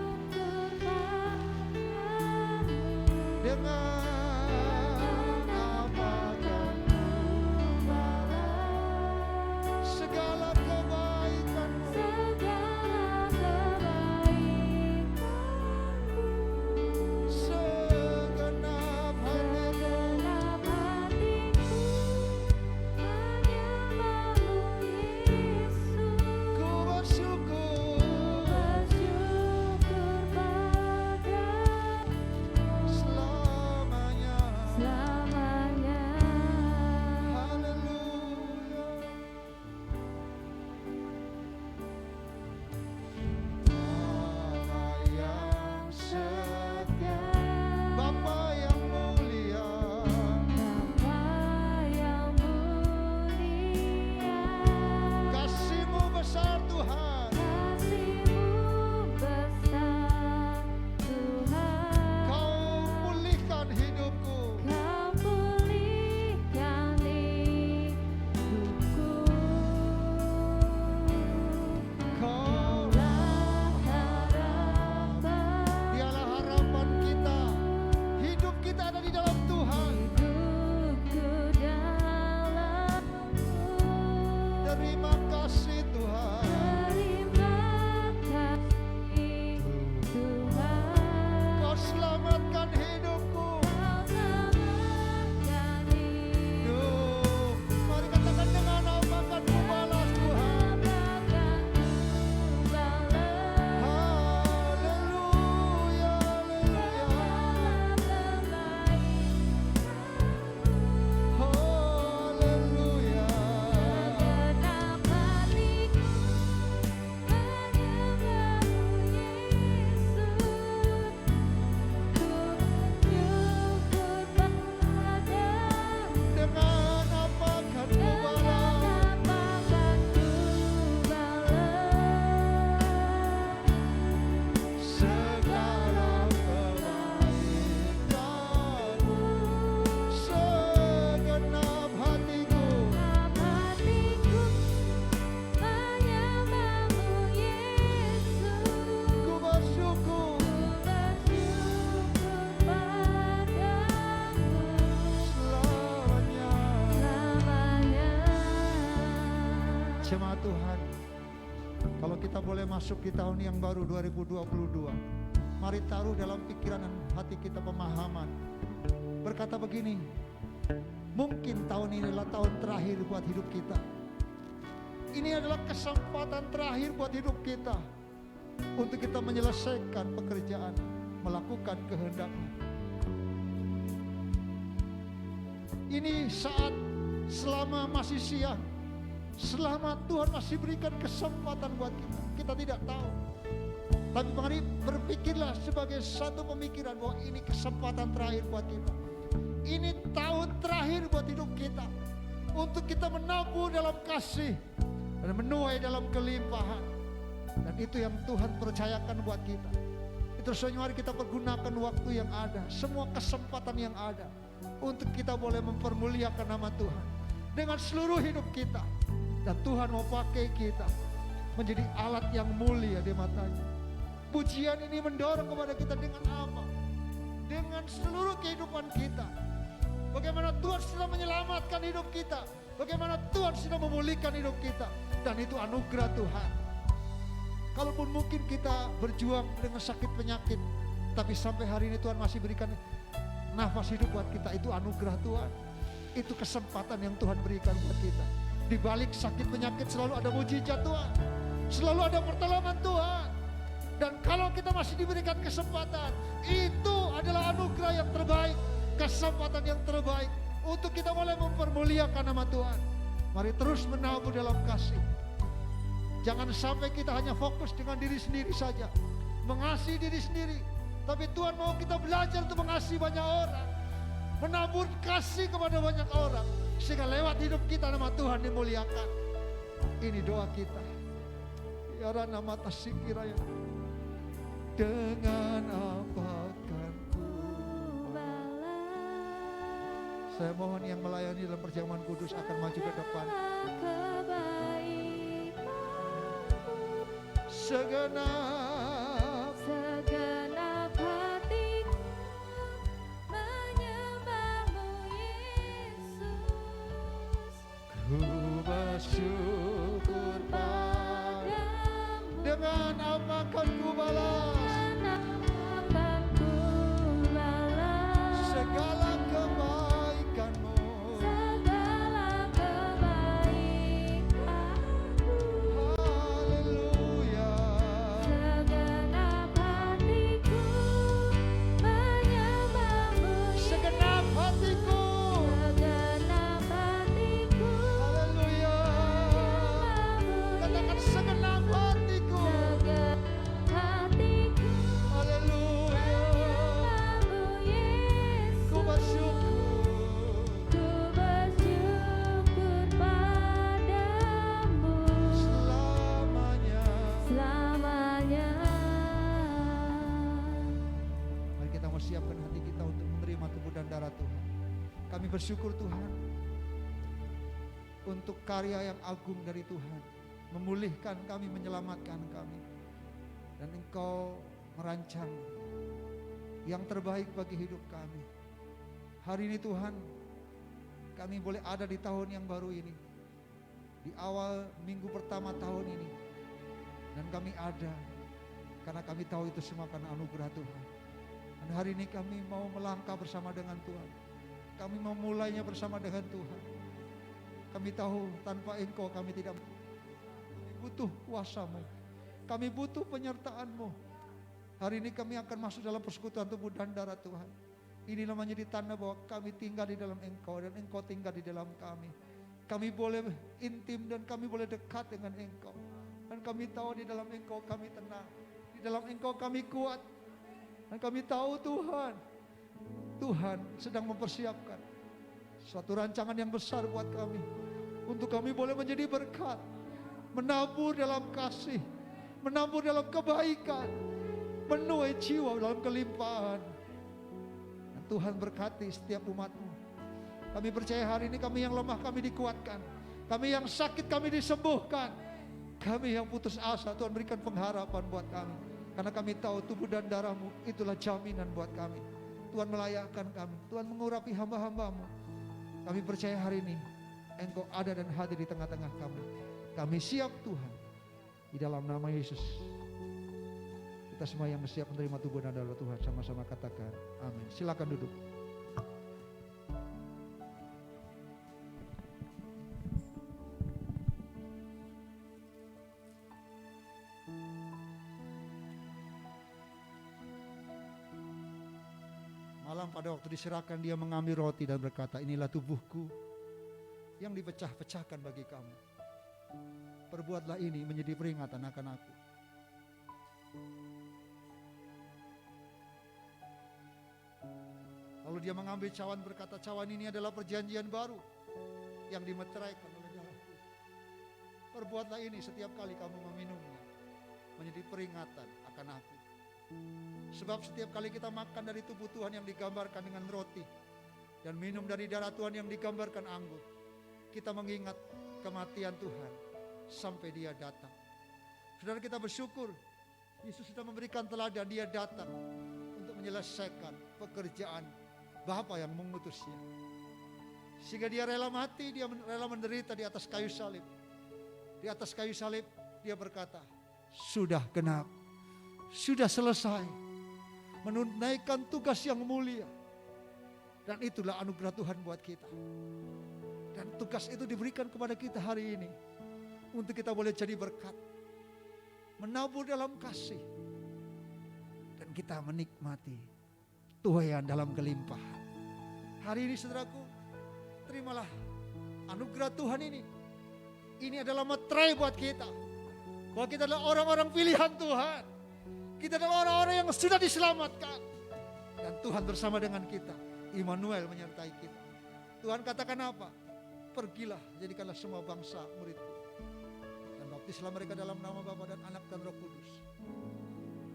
bersyukur padamu. dengan apakah ku balas segala kebaikanmu segenap hatiku ku bersyukur selama Jemaat Tuhan, kalau kita boleh masuk di tahun yang baru 2022, mari taruh dalam pikiran dan hati kita pemahaman. Berkata begini, mungkin tahun ini adalah tahun terakhir buat hidup kita. Ini adalah kesempatan terakhir buat hidup kita untuk kita menyelesaikan pekerjaan, melakukan kehendak-Nya. Ini saat selama masih siang, selama Tuhan masih berikan kesempatan buat kita. Kita tidak tahu. Tapi mari berpikirlah sebagai satu pemikiran bahwa ini kesempatan terakhir buat kita. Ini tahun terakhir buat hidup kita. Untuk kita menabur dalam kasih dan menuai dalam kelimpahan. Dan itu yang Tuhan percayakan buat kita. Itu sebabnya mari kita pergunakan waktu yang ada, semua kesempatan yang ada, untuk kita boleh mempermuliakan nama Tuhan dengan seluruh hidup kita. Dan Tuhan mau pakai kita menjadi alat yang mulia di matanya. Pujian ini mendorong kepada kita dengan apa? Dengan seluruh kehidupan kita. Bagaimana Tuhan sudah menyelamatkan hidup kita, bagaimana Tuhan sudah memulihkan hidup kita. Dan itu anugerah Tuhan. Kalaupun mungkin kita berjuang dengan sakit penyakit, tapi sampai hari ini Tuhan masih berikan nafas hidup buat kita, itu anugerah Tuhan. Itu kesempatan yang Tuhan berikan buat kita. Di balik sakit penyakit selalu ada mujizat Tuhan, selalu ada pertolongan Tuhan. Dan kalau kita masih diberikan kesempatan, itu adalah anugerah yang terbaik, kesempatan yang terbaik untuk kita boleh mempermuliakan nama Tuhan. Mari terus menabur dalam kasih. Jangan sampai kita hanya fokus dengan diri sendiri saja, mengasihi diri sendiri. Tapi Tuhan mau kita belajar untuk mengasihi banyak orang, menabur kasih kepada banyak orang, sehingga lewat hidup kita nama Tuhan dimuliakan. Ini doa kita. Ya Rana Tasikiraya. Dengan apa kan ku balas. Saya mohon yang melayani dalam perjamuan kudus akan maju ke depan. Segenap hatiku menyembahmu Yesus. Ku bersyukur padamu. Dengan apa akan ku balas? Segala kebaikanmu. Haleluya. Segenap hatiku. Haleluya. Katakan segenap hatiku. Haleluya. Ku bersyukur padamu selamanya. Mari kita mau siapkan hati kita untuk menerima tubuh dan darah Tuhan. Kami bersyukur Tuhan untuk karya yang agung dari Tuhan, memulihkan kami, menyelamatkan kami. Dan Engkau merancang yang terbaik bagi hidup kami. Hari ini Tuhan, kami boleh ada di tahun yang baru ini, di awal minggu pertama tahun ini. Dan kami ada karena kami tahu itu semua karena anugerah Tuhan. Dan hari ini kami mau melangkah bersama dengan Tuhan. Kami mau mulainya bersama dengan Tuhan. Kami tahu tanpa Engkau kami tidak. Kami butuh kuasa-Mu, kami butuh penyertaan-Mu. Hari ini kami akan masuk dalam persekutuan tubuh dan darah Tuhan. Inilah menjadi tanda bahwa kami tinggal di dalam Engkau dan Engkau tinggal di dalam kami. Kami boleh intim dan kami boleh dekat dengan Engkau. Dan kami tahu di dalam Engkau kami tenang, di dalam Engkau kami kuat. Dan kami tahu Tuhan sedang mempersiapkan suatu rancangan yang besar buat kami, untuk kami boleh menjadi berkat, menabur dalam kasih, menabur dalam kebaikan, menuai jiwa dalam kelimpahan. Dan Tuhan berkati setiap umat-Mu. Kami percaya hari ini kami yang lemah kami dikuatkan, kami yang sakit kami disembuhkan, kami yang putus asa Tuhan berikan pengharapan buat kami. Karena kami tahu tubuh dan darah-Mu itulah jaminan buat kami. Tuhan melayakkan kami, Tuhan mengurapi hamba-hamba-Mu. Kami percaya hari ini Engkau ada dan hadir di tengah-tengah kami. Kami siap Tuhan. Di dalam nama Yesus. Kita semua yang siap menerima tubuh dan darah Tuhan sama-sama katakan amin. Silakan duduk. Malam pada waktu diserahkan dia mengambil roti dan berkata, inilah tubuhku yang dipecah-pecahkan bagi kamu. Perbuatlah ini menjadi peringatan akan aku. Lalu dia mengambil cawan berkata, cawan ini adalah perjanjian baru yang dimeteraikan oleh darahku. Perbuatlah ini setiap kali kamu meminumnya menjadi peringatan akan aku. Sebab setiap kali kita makan dari tubuh Tuhan yang digambarkan dengan roti dan minum dari darah Tuhan yang digambarkan anggur, kita mengingat kematian Tuhan sampai dia datang. Saudara, kita bersyukur Yesus sudah memberikan teladan, dia datang untuk menyelesaikan pekerjaan Bapa yang mengutusnya. Sehingga dia rela mati, dia rela menderita di atas kayu salib. Di atas kayu salib dia berkata, sudah genap, sudah selesai, menunaikan tugas yang mulia. Dan itulah anugerah Tuhan buat kita. Dan tugas itu diberikan kepada kita hari ini untuk kita boleh jadi berkat, menabur dalam kasih, dan kita menikmati tuaian dalam kelimpahan. Hari ini saudaraku, terimalah anugerah Tuhan ini. Ini adalah materai buat kita, bahwa kita adalah orang-orang pilihan Tuhan. Kita adalah orang-orang yang sudah diselamatkan, dan Tuhan bersama dengan kita. Immanuel menyertai kita. Tuhan katakan apa? Pergilah, jadikanlah semua bangsa muridku, dan baptislah mereka dalam nama Bapa dan Anak dan Roh Kudus.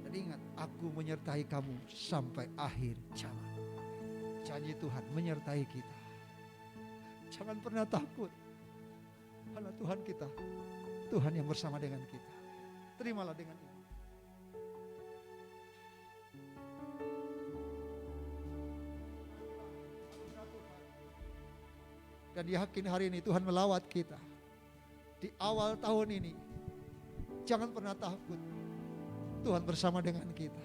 Dan ingat, aku menyertai kamu sampai akhir zaman. Janji Tuhan menyertai kita. Jangan pernah takut, karena Tuhan kita, Tuhan yang bersama dengan kita. Terimalah dengan ini. Dan yakin hari ini Tuhan melawat kita. Di awal tahun ini, jangan pernah takut. Tuhan bersama dengan kita.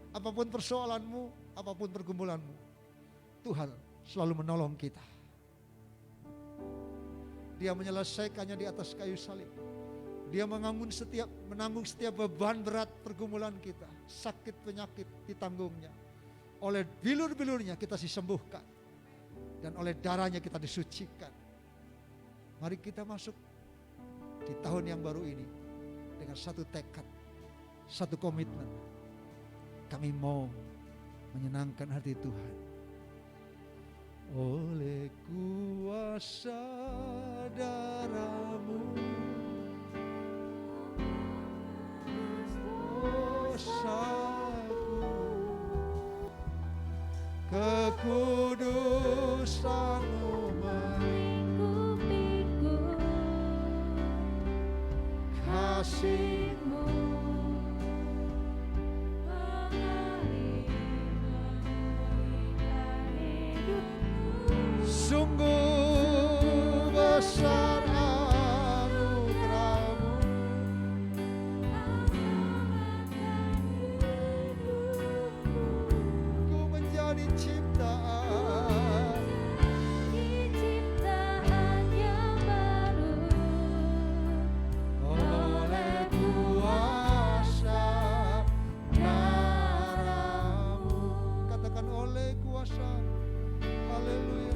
Apapun persoalanmu, apapun pergumulanmu, Tuhan selalu menolong kita. Dia menyelesaikannya di atas kayu salib. Dia menanggung setiap beban berat pergumulan kita. Sakit penyakit ditanggungnya. Oleh bilur-bilurnya kita disembuhkan. Dan oleh darahnya kita disucikan. Mari kita masuk di tahun yang baru ini dengan satu tekad, satu komitmen. Kami mau menyenangkan hati Tuhan. Oleh kuasa darah-Mu, dosaku, kekudusan-Mu melingkupiku, kasih-Mu sungguh besar anugerah-Mu. Ku menjadi ciptaan yang baru oleh kuasa darah-Mu. Katakan oleh kuasa. Haleluya.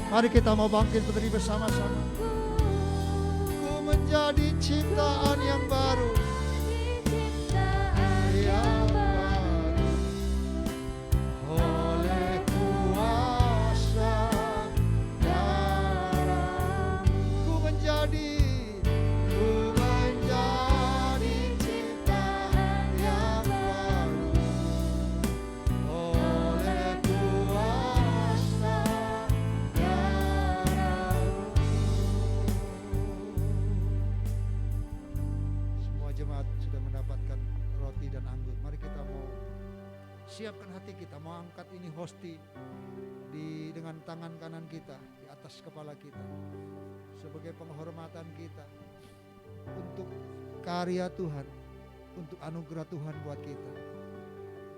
Mari kita mau bangkit berdiri bersama-sama. Ku menjadi ciptaan yang baru, yang baru oleh siapkan hati kita mau angkat ini hosti dengan tangan kanan kita di atas kepala kita sebagai penghormatan kita untuk karya Tuhan, untuk anugerah Tuhan buat kita.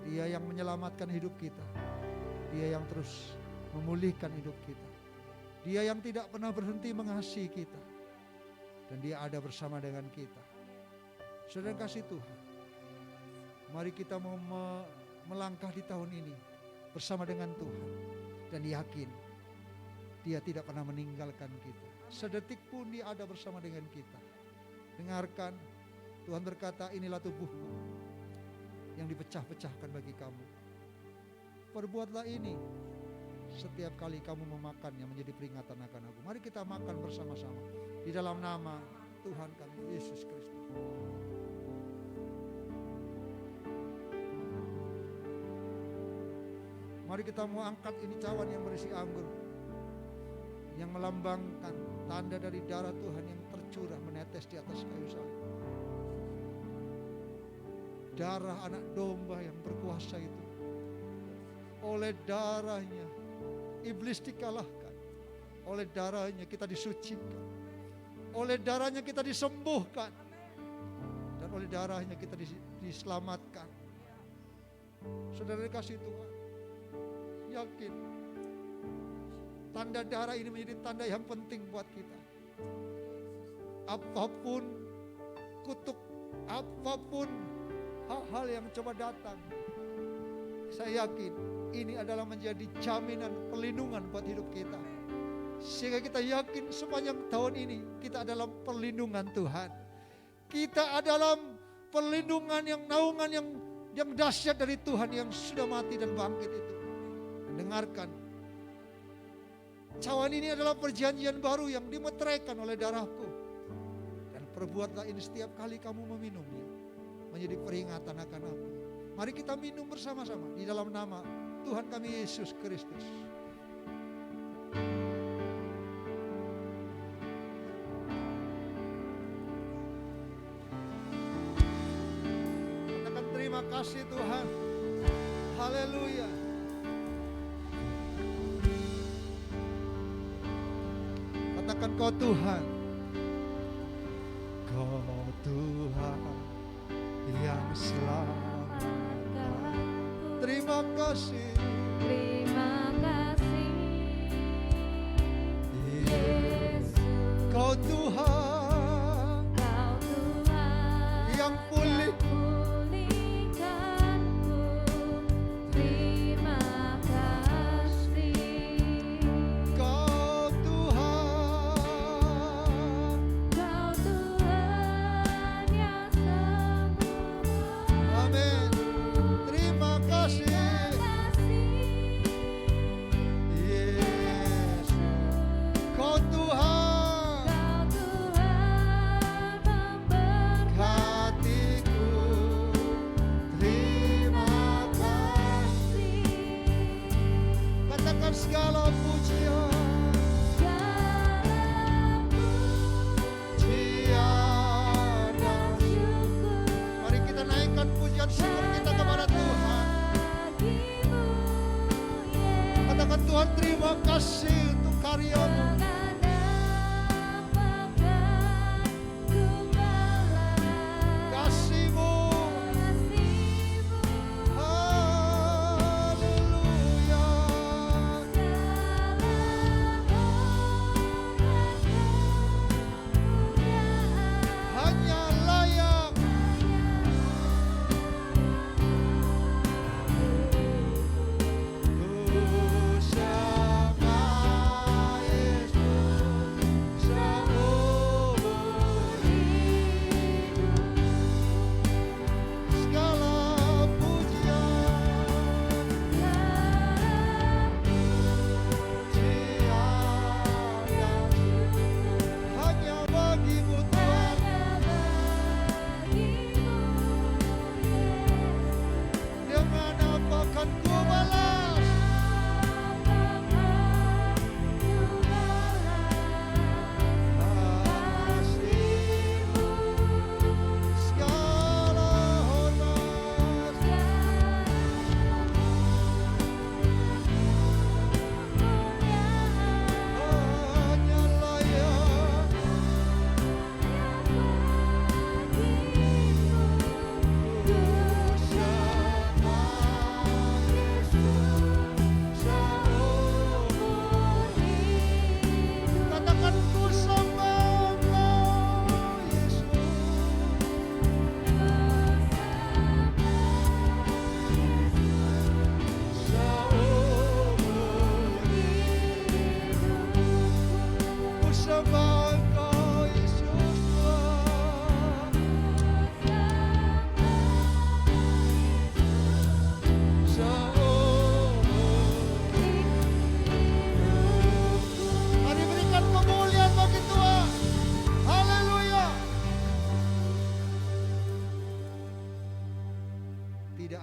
Dia yang menyelamatkan hidup kita, Dia yang terus memulihkan hidup kita, Dia yang tidak pernah berhenti mengasihi kita, dan Dia ada bersama dengan kita. Saudara kasih Tuhan, mari kita mau melangkah di tahun ini bersama dengan Tuhan dan yakin Dia tidak pernah meninggalkan kita. Sedetik pun Dia ada bersama dengan kita. Dengarkan, Tuhan berkata, inilah tubuhku yang dipecah-pecahkan bagi kamu. Perbuatlah ini setiap kali kamu memakannya menjadi peringatan akan aku. Mari kita makan bersama-sama di dalam nama Tuhan kami Yesus Kristus. Mari kita mau angkat ini cawan yang berisi anggur, yang melambangkan tanda dari darah Tuhan yang tercurah menetes di atas kayu salib. Darah anak domba yang berkuasa itu. Oleh darahnya iblis dikalahkan. Oleh darahnya kita disucikan. Oleh darahnya kita disembuhkan. Dan oleh darahnya kita diselamatkan. Saudara dikasih Tuhan, yakin tanda darah ini menjadi tanda yang penting buat kita. Apapun kutuk, apapun hal-hal yang coba datang, saya yakin ini adalah menjadi jaminan perlindungan buat hidup kita. Sehingga kita yakin sepanjang tahun ini kita adalah perlindungan Tuhan. Kita adalah perlindungan yang naungan yang dahsyat dari Tuhan yang sudah mati dan bangkit itu. Dengarkan, cawan ini adalah perjanjian baru yang dimeteraikan oleh darahku. Dan perbuatlah ini setiap kali kamu meminumnya, menjadi peringatan akan aku. Mari kita minum bersama-sama di dalam nama Tuhan kami Yesus Kristus. Katakan terima kasih Tuhan. Haleluya. Katakan kau Tuhan. Kau Tuhan yang selamatkan. Terima kasih. Terima kasih Yesus. Kau Tuhan, Kau Tuhan yang pulihkanku. Terima kasih. Kau Tuhan, Kau Tuhan yang sembuhkan. amin. Terima kasih. Terima kasih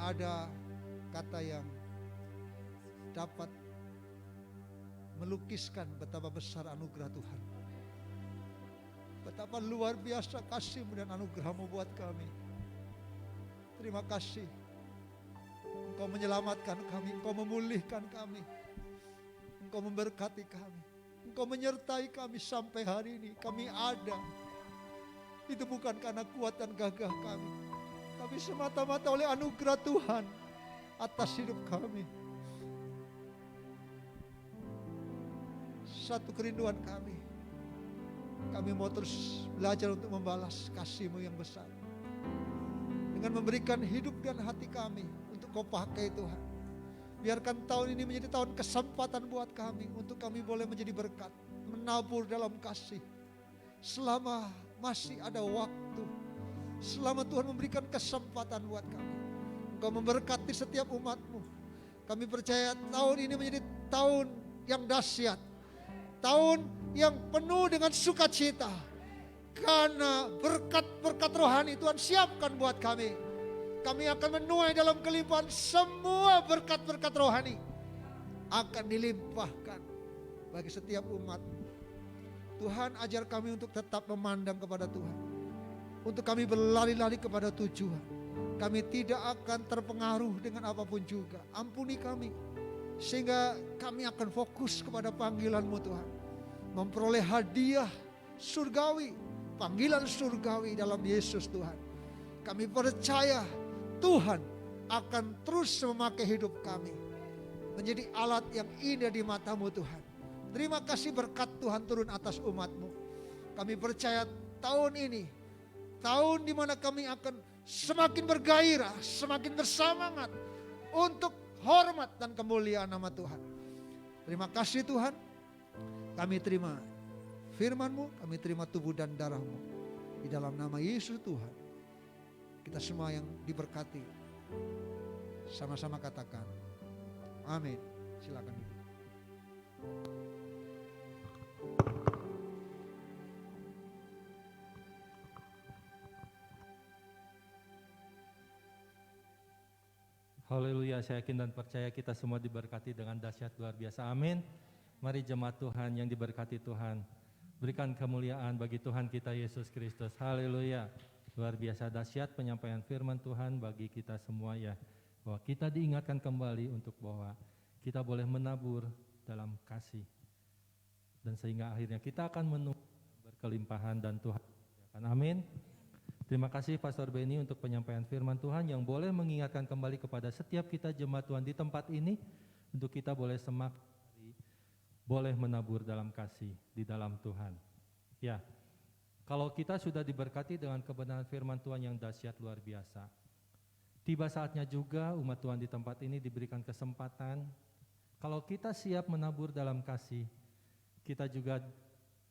ada kata yang dapat melukiskan betapa besar anugerah Tuhan. Betapa luar biasa kasih-Mu dan anugerah-Mu buat kami. Terima kasih. Engkau menyelamatkan kami, Engkau memulihkan kami, Engkau memberkati kami, Engkau menyertai kami sampai hari ini. Kami ada. Itu bukan karena kuat dan gagah kami, tapi semata-mata oleh anugerah Tuhan atas hidup kami. Satu kerinduan kami mau terus belajar untuk membalas kasih-Mu yang besar, dengan memberikan hidup dan hati kami untuk Kau pakai Tuhan. Biarkan tahun ini menjadi tahun kesempatan buat kami, untuk kami boleh menjadi berkat, menabur dalam kasih. Selama masih ada waktu, selama Tuhan memberikan kesempatan buat kami, Engkau memberkati setiap umat-Mu. Kami percaya tahun ini menjadi tahun yang dahsyat, tahun yang penuh dengan sukacita, karena berkat-berkat rohani Tuhan siapkan buat kami. Kami akan menuai dalam kelimpahan semua berkat-berkat rohani akan dilimpahkan bagi setiap umat. Tuhan, ajar kami untuk tetap memandang kepada Tuhan, untuk kami berlari-lari kepada tujuan. Kami tidak akan terpengaruh dengan apapun juga. Ampuni kami sehingga kami akan fokus kepada panggilan-Mu Tuhan, memperoleh hadiah surgawi, panggilan surgawi dalam Yesus Tuhan. Kami percaya Tuhan akan terus memakai hidup kami menjadi alat yang indah di mata-Mu Tuhan. Terima kasih berkat Tuhan turun atas umat-Mu. Kami percaya tahun ini, tahun di mana kami akan semakin bergairah, semakin bersemangat untuk hormat dan kemuliaan nama Tuhan. Terima kasih Tuhan. Kami terima firman-Mu, kami terima tubuh dan darah-Mu. Di dalam nama Yesus Tuhan. Kita semua yang diberkati, sama-sama katakan, amin. Silakan duduk. Haleluya, saya yakin dan percaya kita semua diberkati dengan dahsyat luar biasa. Amin. Mari jemaat Tuhan yang diberkati Tuhan, berikan kemuliaan bagi Tuhan kita Yesus Kristus. Haleluya. Luar biasa dahsyat penyampaian firman Tuhan bagi kita semua ya. Bahwa kita diingatkan kembali untuk bahwa kita boleh menabur dalam kasih. Dan sehingga akhirnya kita akan menuai berkelimpahan dan Tuhan. Amin. Terima kasih Pastor Benny untuk penyampaian firman Tuhan yang boleh mengingatkan kembali kepada setiap kita jemaat Tuhan di tempat ini. Untuk kita boleh semakin boleh menabur dalam kasih di dalam Tuhan. Ya. Kalau kita sudah diberkati dengan kebenaran firman Tuhan yang dahsyat luar biasa, tiba saatnya juga umat Tuhan di tempat ini diberikan kesempatan. Kalau kita siap menabur dalam kasih, kita juga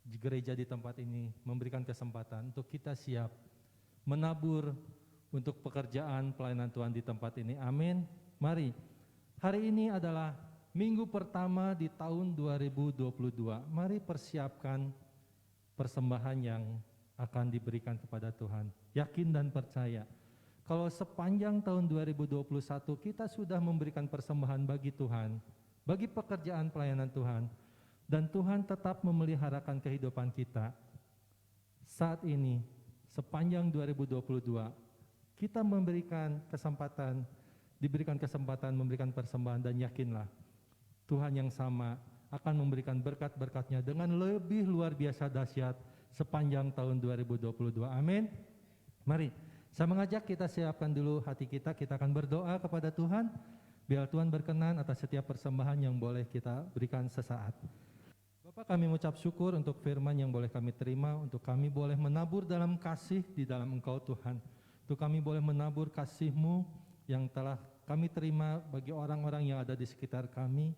di gereja di tempat ini memberikan kesempatan untuk kita siap menabur untuk pekerjaan pelayanan Tuhan di tempat ini. Amin. Mari, hari ini adalah minggu pertama di tahun 2022. Mari persiapkan persembahan yang akan diberikan kepada Tuhan. Yakin dan percaya, kalau sepanjang tahun 2021 kita sudah memberikan persembahan bagi Tuhan, bagi pekerjaan pelayanan Tuhan, dan Tuhan tetap memeliharakan kehidupan kita. Saat ini, sepanjang 2022, kita diberikan kesempatan memberikan persembahan, dan yakinlah, Tuhan yang sama akan memberikan berkat-berkatnya dengan lebih luar biasa dahsyat sepanjang tahun 2022. Amin. Mari, saya mengajak kita siapkan dulu hati kita akan berdoa kepada Tuhan, biar Tuhan berkenan atas setiap persembahan yang boleh kita berikan sesaat. Bapak, kami mengucap syukur untuk firman yang boleh kami terima, untuk kami boleh menabur dalam kasih di dalam Engkau Tuhan, untuk kami boleh menabur kasih-Mu yang telah kami terima bagi orang-orang yang ada di sekitar kami,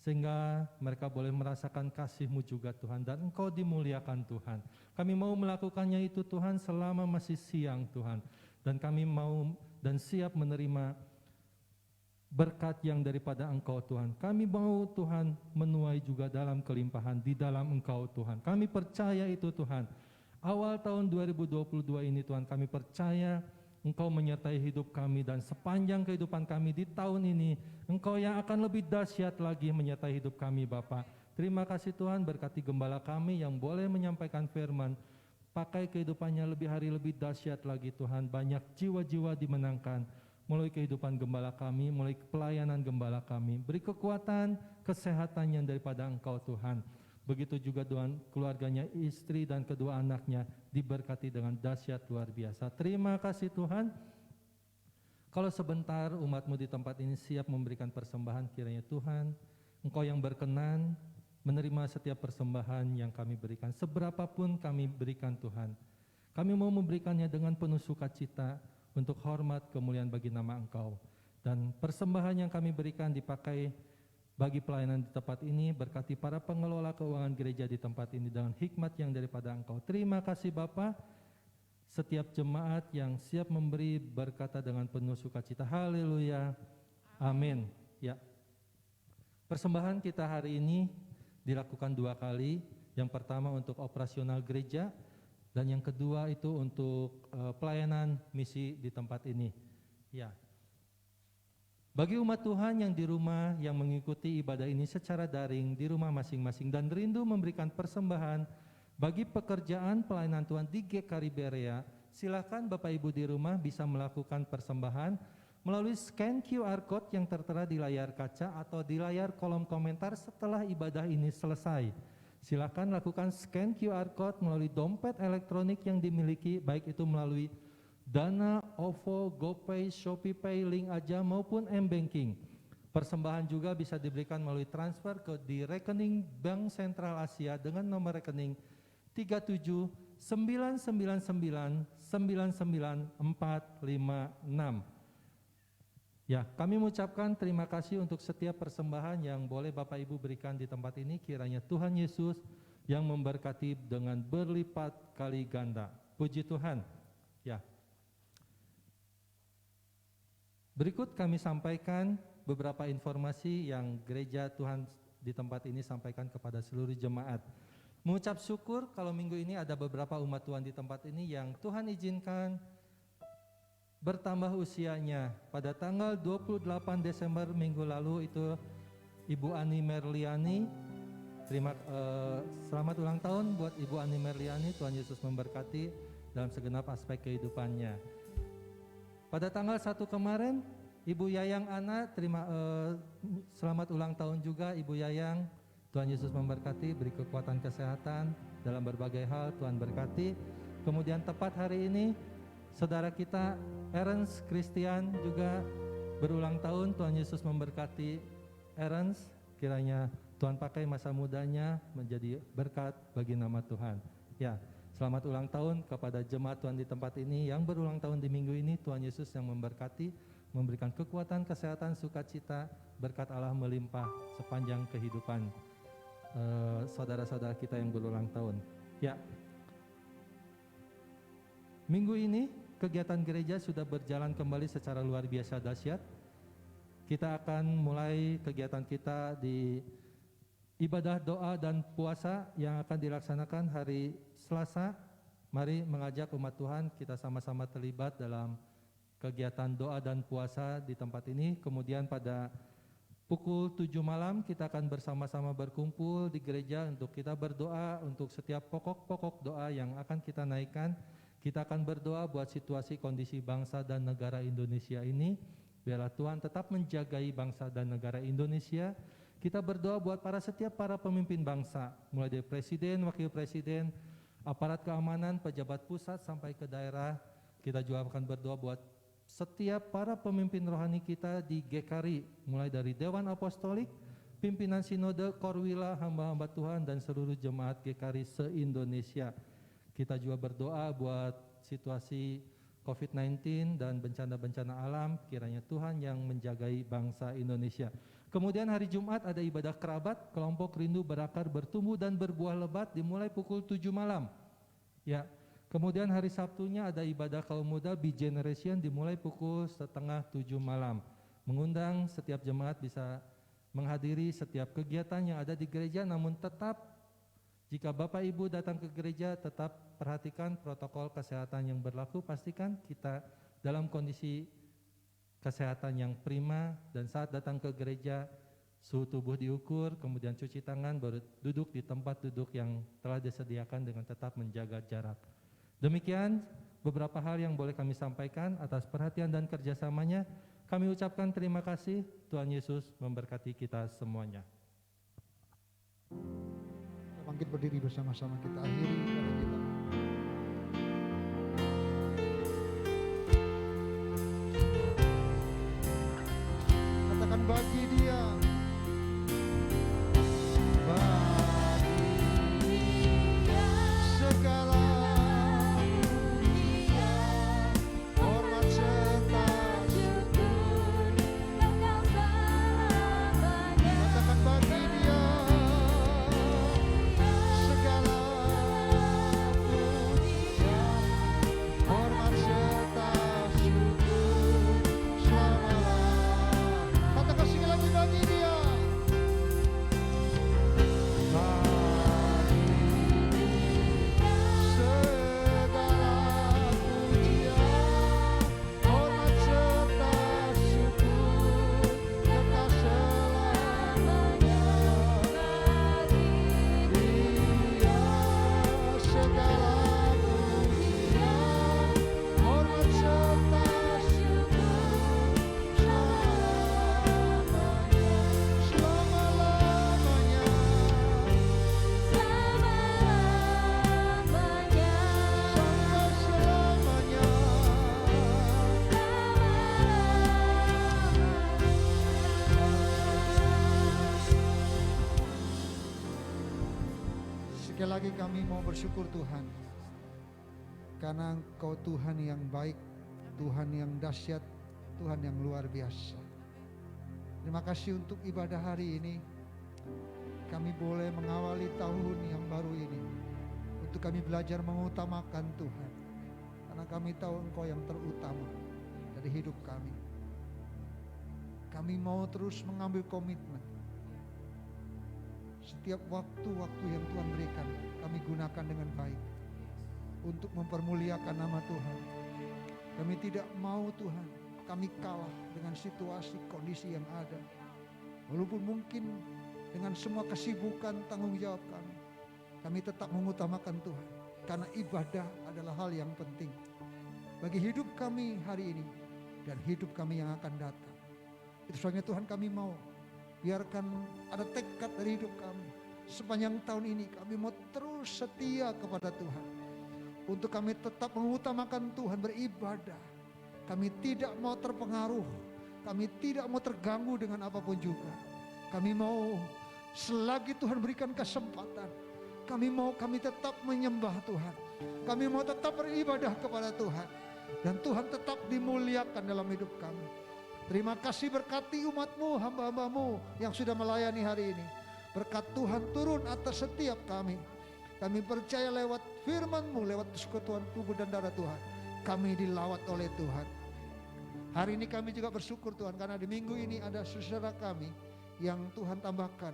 sehingga mereka boleh merasakan kasih-Mu juga Tuhan, dan Engkau dimuliakan Tuhan. Kami mau melakukannya itu Tuhan selama masih siang Tuhan, dan kami mau dan siap menerima berkat yang daripada Engkau Tuhan. Kami mau Tuhan menuai juga dalam kelimpahan di dalam Engkau Tuhan. Kami percaya itu Tuhan. Awal tahun 2022 ini Tuhan, kami percaya Engkau menyertai hidup kami dan sepanjang kehidupan kami di tahun ini, Engkau yang akan lebih dahsyat lagi menyertai hidup kami Bapa. Terima kasih Tuhan, berkati gembala kami yang boleh menyampaikan firman. Pakai kehidupannya lebih hari lebih dahsyat lagi Tuhan. Banyak jiwa-jiwa dimenangkan melalui kehidupan gembala kami, melalui pelayanan gembala kami. Beri kekuatan, kesehatan yang daripada Engkau Tuhan. Begitu juga Tuhan, keluarganya, istri dan kedua anaknya diberkati dengan dahsyat luar biasa. Terima kasih Tuhan. Kalau sebentar umat-Mu di tempat ini siap memberikan persembahan, kiranya Tuhan, Engkau yang berkenan menerima setiap persembahan yang kami berikan. Seberapapun kami berikan Tuhan, kami mau memberikannya dengan penuh sukacita untuk hormat kemuliaan bagi nama Engkau. Dan persembahan yang kami berikan dipakai bagi pelayanan di tempat ini, berkati para pengelola keuangan gereja di tempat ini dengan hikmat yang daripada Engkau. Terima kasih Bapa. Setiap jemaat yang siap memberi berkata dengan penuh sukacita, haleluya, amin. Ya, persembahan kita hari ini dilakukan 2 kali. Yang pertama untuk operasional gereja, dan yang kedua itu untuk pelayanan misi di tempat ini. Ya. Bagi umat Tuhan yang di rumah yang mengikuti ibadah ini secara daring di rumah masing-masing dan rindu memberikan persembahan bagi pekerjaan pelayanan Tuhan di GKRI Berea, silakan Bapak Ibu di rumah bisa melakukan persembahan melalui scan QR Code yang tertera di layar kaca atau di layar kolom komentar setelah ibadah ini selesai. Silakan lakukan scan QR Code melalui dompet elektronik yang dimiliki, baik itu melalui Dana, OVO, GoPay, ShopeePay, Link Aja maupun M-Banking. Persembahan juga bisa diberikan melalui transfer di rekening Bank Sentral Asia dengan nomor rekening 3799994946. Ya, kami mengucapkan terima kasih untuk setiap persembahan yang boleh Bapak Ibu berikan di tempat ini. Kiranya Tuhan Yesus yang memberkati dengan berlipat kali ganda. Puji Tuhan. Ya. Berikut kami sampaikan beberapa informasi yang gereja Tuhan di tempat ini sampaikan kepada seluruh jemaat. Mengucap syukur kalau minggu ini ada beberapa umat Tuhan di tempat ini yang Tuhan izinkan bertambah usianya. Pada tanggal 28 Desember minggu lalu itu Ibu Ani Merliani. Selamat ulang tahun buat Ibu Ani Merliani. Tuhan Yesus memberkati dalam segenap aspek kehidupannya. Pada tanggal 1 kemarin, Ibu Yayang Ana, selamat ulang tahun juga Ibu Yayang. Tuhan Yesus memberkati, beri kekuatan kesehatan dalam berbagai hal, Tuhan berkati. Kemudian tepat hari ini, saudara kita Ernst Christian juga berulang tahun. Tuhan Yesus memberkati Ernst, kiranya Tuhan pakai masa mudanya menjadi berkat bagi nama Tuhan. Ya. Selamat ulang tahun kepada jemaat Tuhan di tempat ini yang berulang tahun di minggu ini. Tuhan Yesus yang memberkati, memberikan kekuatan, kesehatan, sukacita, berkat Allah melimpah sepanjang kehidupan saudara-saudara kita yang berulang tahun. Ya, minggu ini kegiatan gereja sudah berjalan kembali secara luar biasa dahsyat. Kita akan mulai kegiatan kita di ibadah doa dan puasa yang akan dilaksanakan hari Selasa. Mari mengajak umat Tuhan kita sama-sama terlibat dalam kegiatan doa dan puasa di tempat ini. Kemudian pada pukul 7 malam kita akan bersama-sama berkumpul di gereja untuk kita berdoa untuk setiap pokok-pokok doa yang akan kita naikkan. Kita akan berdoa buat situasi kondisi bangsa dan negara Indonesia ini. Biarlah Tuhan tetap menjagai bangsa dan negara Indonesia. Kita berdoa buat setiap para pemimpin bangsa, mulai dari presiden, wakil presiden, aparat keamanan, pejabat pusat sampai ke daerah. Kita juga akan berdoa buat setiap para pemimpin rohani kita di GKRI, mulai dari Dewan Apostolik, pimpinan Sinode, Korwila, hamba-hamba Tuhan, dan seluruh jemaat GKRI se-Indonesia. Kita juga berdoa buat situasi COVID-19 dan bencana-bencana alam, kiranya Tuhan yang menjagai bangsa Indonesia. Kemudian hari Jumat ada ibadah kerabat, kelompok rindu berakar, bertumbuh dan berbuah lebat dimulai pukul 7 malam. Ya, kemudian hari Sabtunya ada ibadah kaum muda Be Generation dimulai pukul 6:30 malam. Mengundang setiap jemaat bisa menghadiri setiap kegiatan yang ada di gereja, namun tetap jika Bapak Ibu datang ke gereja tetap perhatikan protokol kesehatan yang berlaku, pastikan kita dalam kondisi kesehatan yang prima, dan saat datang ke gereja suhu tubuh diukur, kemudian cuci tangan, baru duduk di tempat duduk yang telah disediakan dengan tetap menjaga jarak. Demikian beberapa hal yang boleh kami sampaikan. Atas perhatian dan kerjasamanya kami ucapkan terima kasih. Tuhan Yesus memberkati kita semuanya. Bangkit berdiri bersama-sama, kita akhiri pada kita. Katakan bagi Dia. Sekali lagi kami mau bersyukur Tuhan, karena Engkau Tuhan yang baik, Tuhan yang dahsyat, Tuhan yang luar biasa. Terima kasih untuk ibadah hari ini. Kami boleh mengawali tahun yang baru ini, untuk kami belajar mengutamakan Tuhan, karena kami tahu Engkau yang terutama dari hidup kami. Kami mau terus mengambil komitmen. Setiap waktu-waktu yang Tuhan berikan, kami gunakan dengan baik untuk mempermuliakan nama Tuhan. Kami tidak mau Tuhan, kami kalah dengan situasi kondisi yang ada. Walaupun mungkin dengan semua kesibukan tanggung jawab kami tetap mengutamakan Tuhan. Karena ibadah adalah hal yang penting bagi hidup kami hari ini dan hidup kami yang akan datang. Itu sebabnya Tuhan kami mau biarkan ada tekad dari hidup kami. Sepanjang tahun ini kami mau terus setia kepada Tuhan. Untuk kami tetap mengutamakan Tuhan, beribadah. Kami tidak mau terpengaruh. Kami tidak mau terganggu dengan apapun juga. Kami mau selagi Tuhan berikan kesempatan, kami tetap menyembah Tuhan. Kami mau tetap beribadah kepada Tuhan. Dan Tuhan tetap dimuliakan dalam hidup kami. Terima kasih, berkati umat-Mu, hamba-hamba-Mu yang sudah melayani hari ini. Berkat Tuhan turun atas setiap kami. Kami percaya lewat firman-Mu, lewat persekutuan tubuh dan darah Tuhan, kami dilawat oleh Tuhan. Hari ini kami juga bersyukur Tuhan, karena di minggu ini ada saudara kami yang Tuhan tambahkan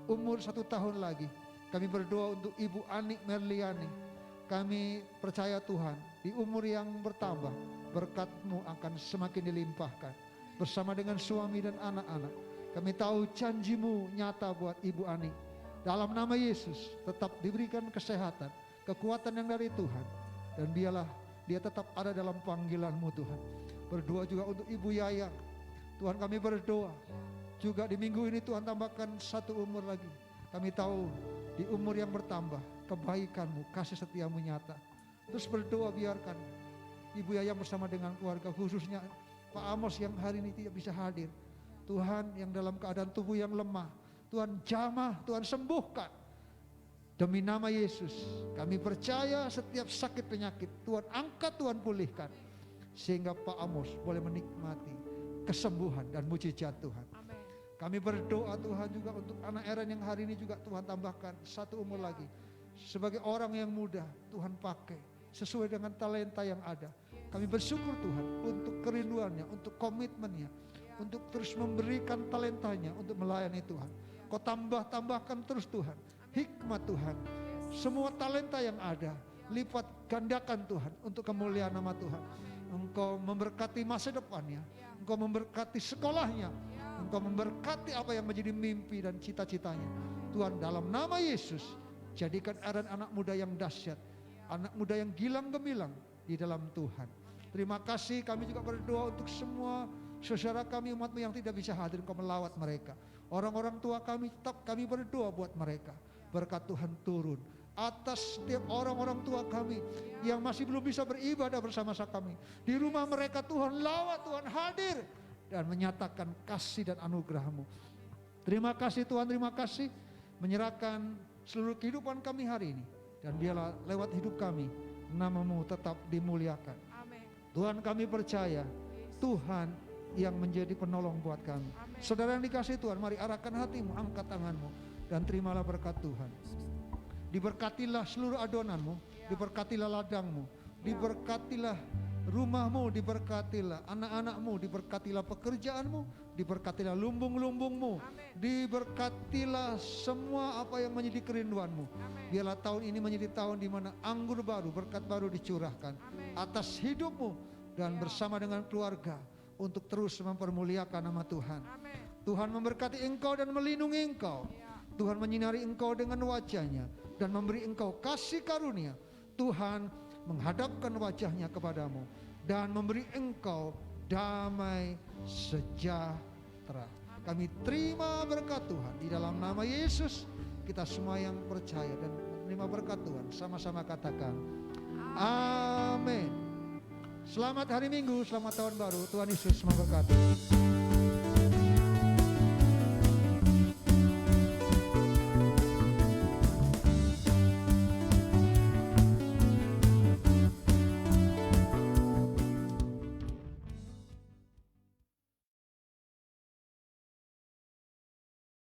umur 1 tahun lagi. Kami berdoa untuk Ibu Anik Merliani. Kami percaya Tuhan, di umur yang bertambah, berkat-Mu akan semakin dilimpahkan. Bersama dengan suami dan anak-anak, kami tahu janji-Mu nyata buat Ibu Ani. Dalam nama Yesus tetap diberikan kesehatan, kekuatan yang dari Tuhan. Dan biarlah dia tetap ada dalam panggilan-Mu Tuhan. Berdoa juga untuk Ibu Yayang. Tuhan, kami berdoa juga di minggu ini Tuhan tambahkan 1 umur lagi. Kami tahu di umur yang bertambah, kebaikan-Mu, kasih setia-Mu nyata. Terus berdoa biarkan Ibu Yayang bersama dengan keluarga, khususnya Pak Amos yang hari ini tidak bisa hadir. Tuhan, yang dalam keadaan tubuh yang lemah, Tuhan jamah, Tuhan sembuhkan. Demi nama Yesus, kami percaya setiap sakit penyakit Tuhan angkat, Tuhan pulihkan. Sehingga Pak Amos boleh menikmati kesembuhan dan mujizat Tuhan. Amin. Kami berdoa Tuhan juga untuk anak Eren yang hari ini juga Tuhan tambahkan 1 umur lagi. Sebagai orang yang muda, Tuhan pakai sesuai dengan talenta yang ada. Kami bersyukur Tuhan untuk kerinduannya, untuk komitmennya, untuk terus memberikan talentanya untuk melayani Tuhan. Kau tambahkan terus Tuhan, hikmat Tuhan, semua talenta yang ada, lipat gandakan Tuhan untuk kemuliaan nama Tuhan. Engkau memberkati masa depannya, Engkau memberkati sekolahnya, Engkau memberkati apa yang menjadi mimpi dan cita-citanya. Tuhan, dalam nama Yesus, jadikan Aaron anak muda yang dahsyat, anak muda yang gilang gemilang di dalam Tuhan. Terima kasih, kami juga berdoa untuk semua saudara kami, umat-Mu yang tidak bisa hadir, Engkau melawat mereka. Orang-orang tua kami, tetap kami berdoa buat mereka. Berkat Tuhan turun atas setiap orang-orang tua kami yang masih belum bisa beribadah bersama-sama kami. Di rumah mereka Tuhan lawat, Tuhan hadir dan menyatakan kasih dan anugerah-Mu. Terima kasih Tuhan, terima kasih. Menyerahkan seluruh kehidupan kami hari ini. Dan biarlah lewat hidup kami, nama-Mu tetap dimuliakan. Tuhan, kami percaya Tuhan yang menjadi penolong buat kami. Saudara yang dikasihi Tuhan, mari arahkan hatimu, angkat tanganmu, dan terimalah berkat Tuhan. Diberkatilah seluruh adonanmu, diberkatilah ladangmu, diberkatilah rumahmu, diberkatilah anak-anakmu, diberkatilah pekerjaanmu, diberkatilah lumbung-lumbungmu, diberkatilah semua apa yang menjadi kerinduanmu. Biarlah tahun ini menjadi tahun di mana anggur baru, berkat baru dicurahkan atas hidupmu dan bersama dengan keluarga untuk terus mempermuliakan nama Tuhan. Tuhan memberkati engkau dan melindungi engkau. Tuhan menyinari engkau dengan wajah-Nya dan memberi engkau kasih karunia. Tuhan menghadapkan wajah-Nya kepadamu dan memberi engkau damai sejahtera. Kami terima berkat Tuhan di dalam nama Yesus. Kita semua yang percaya dan menerima berkat Tuhan sama-sama katakan amin. Selamat hari Minggu, selamat tahun baru. Tuhan Yesus memberkati.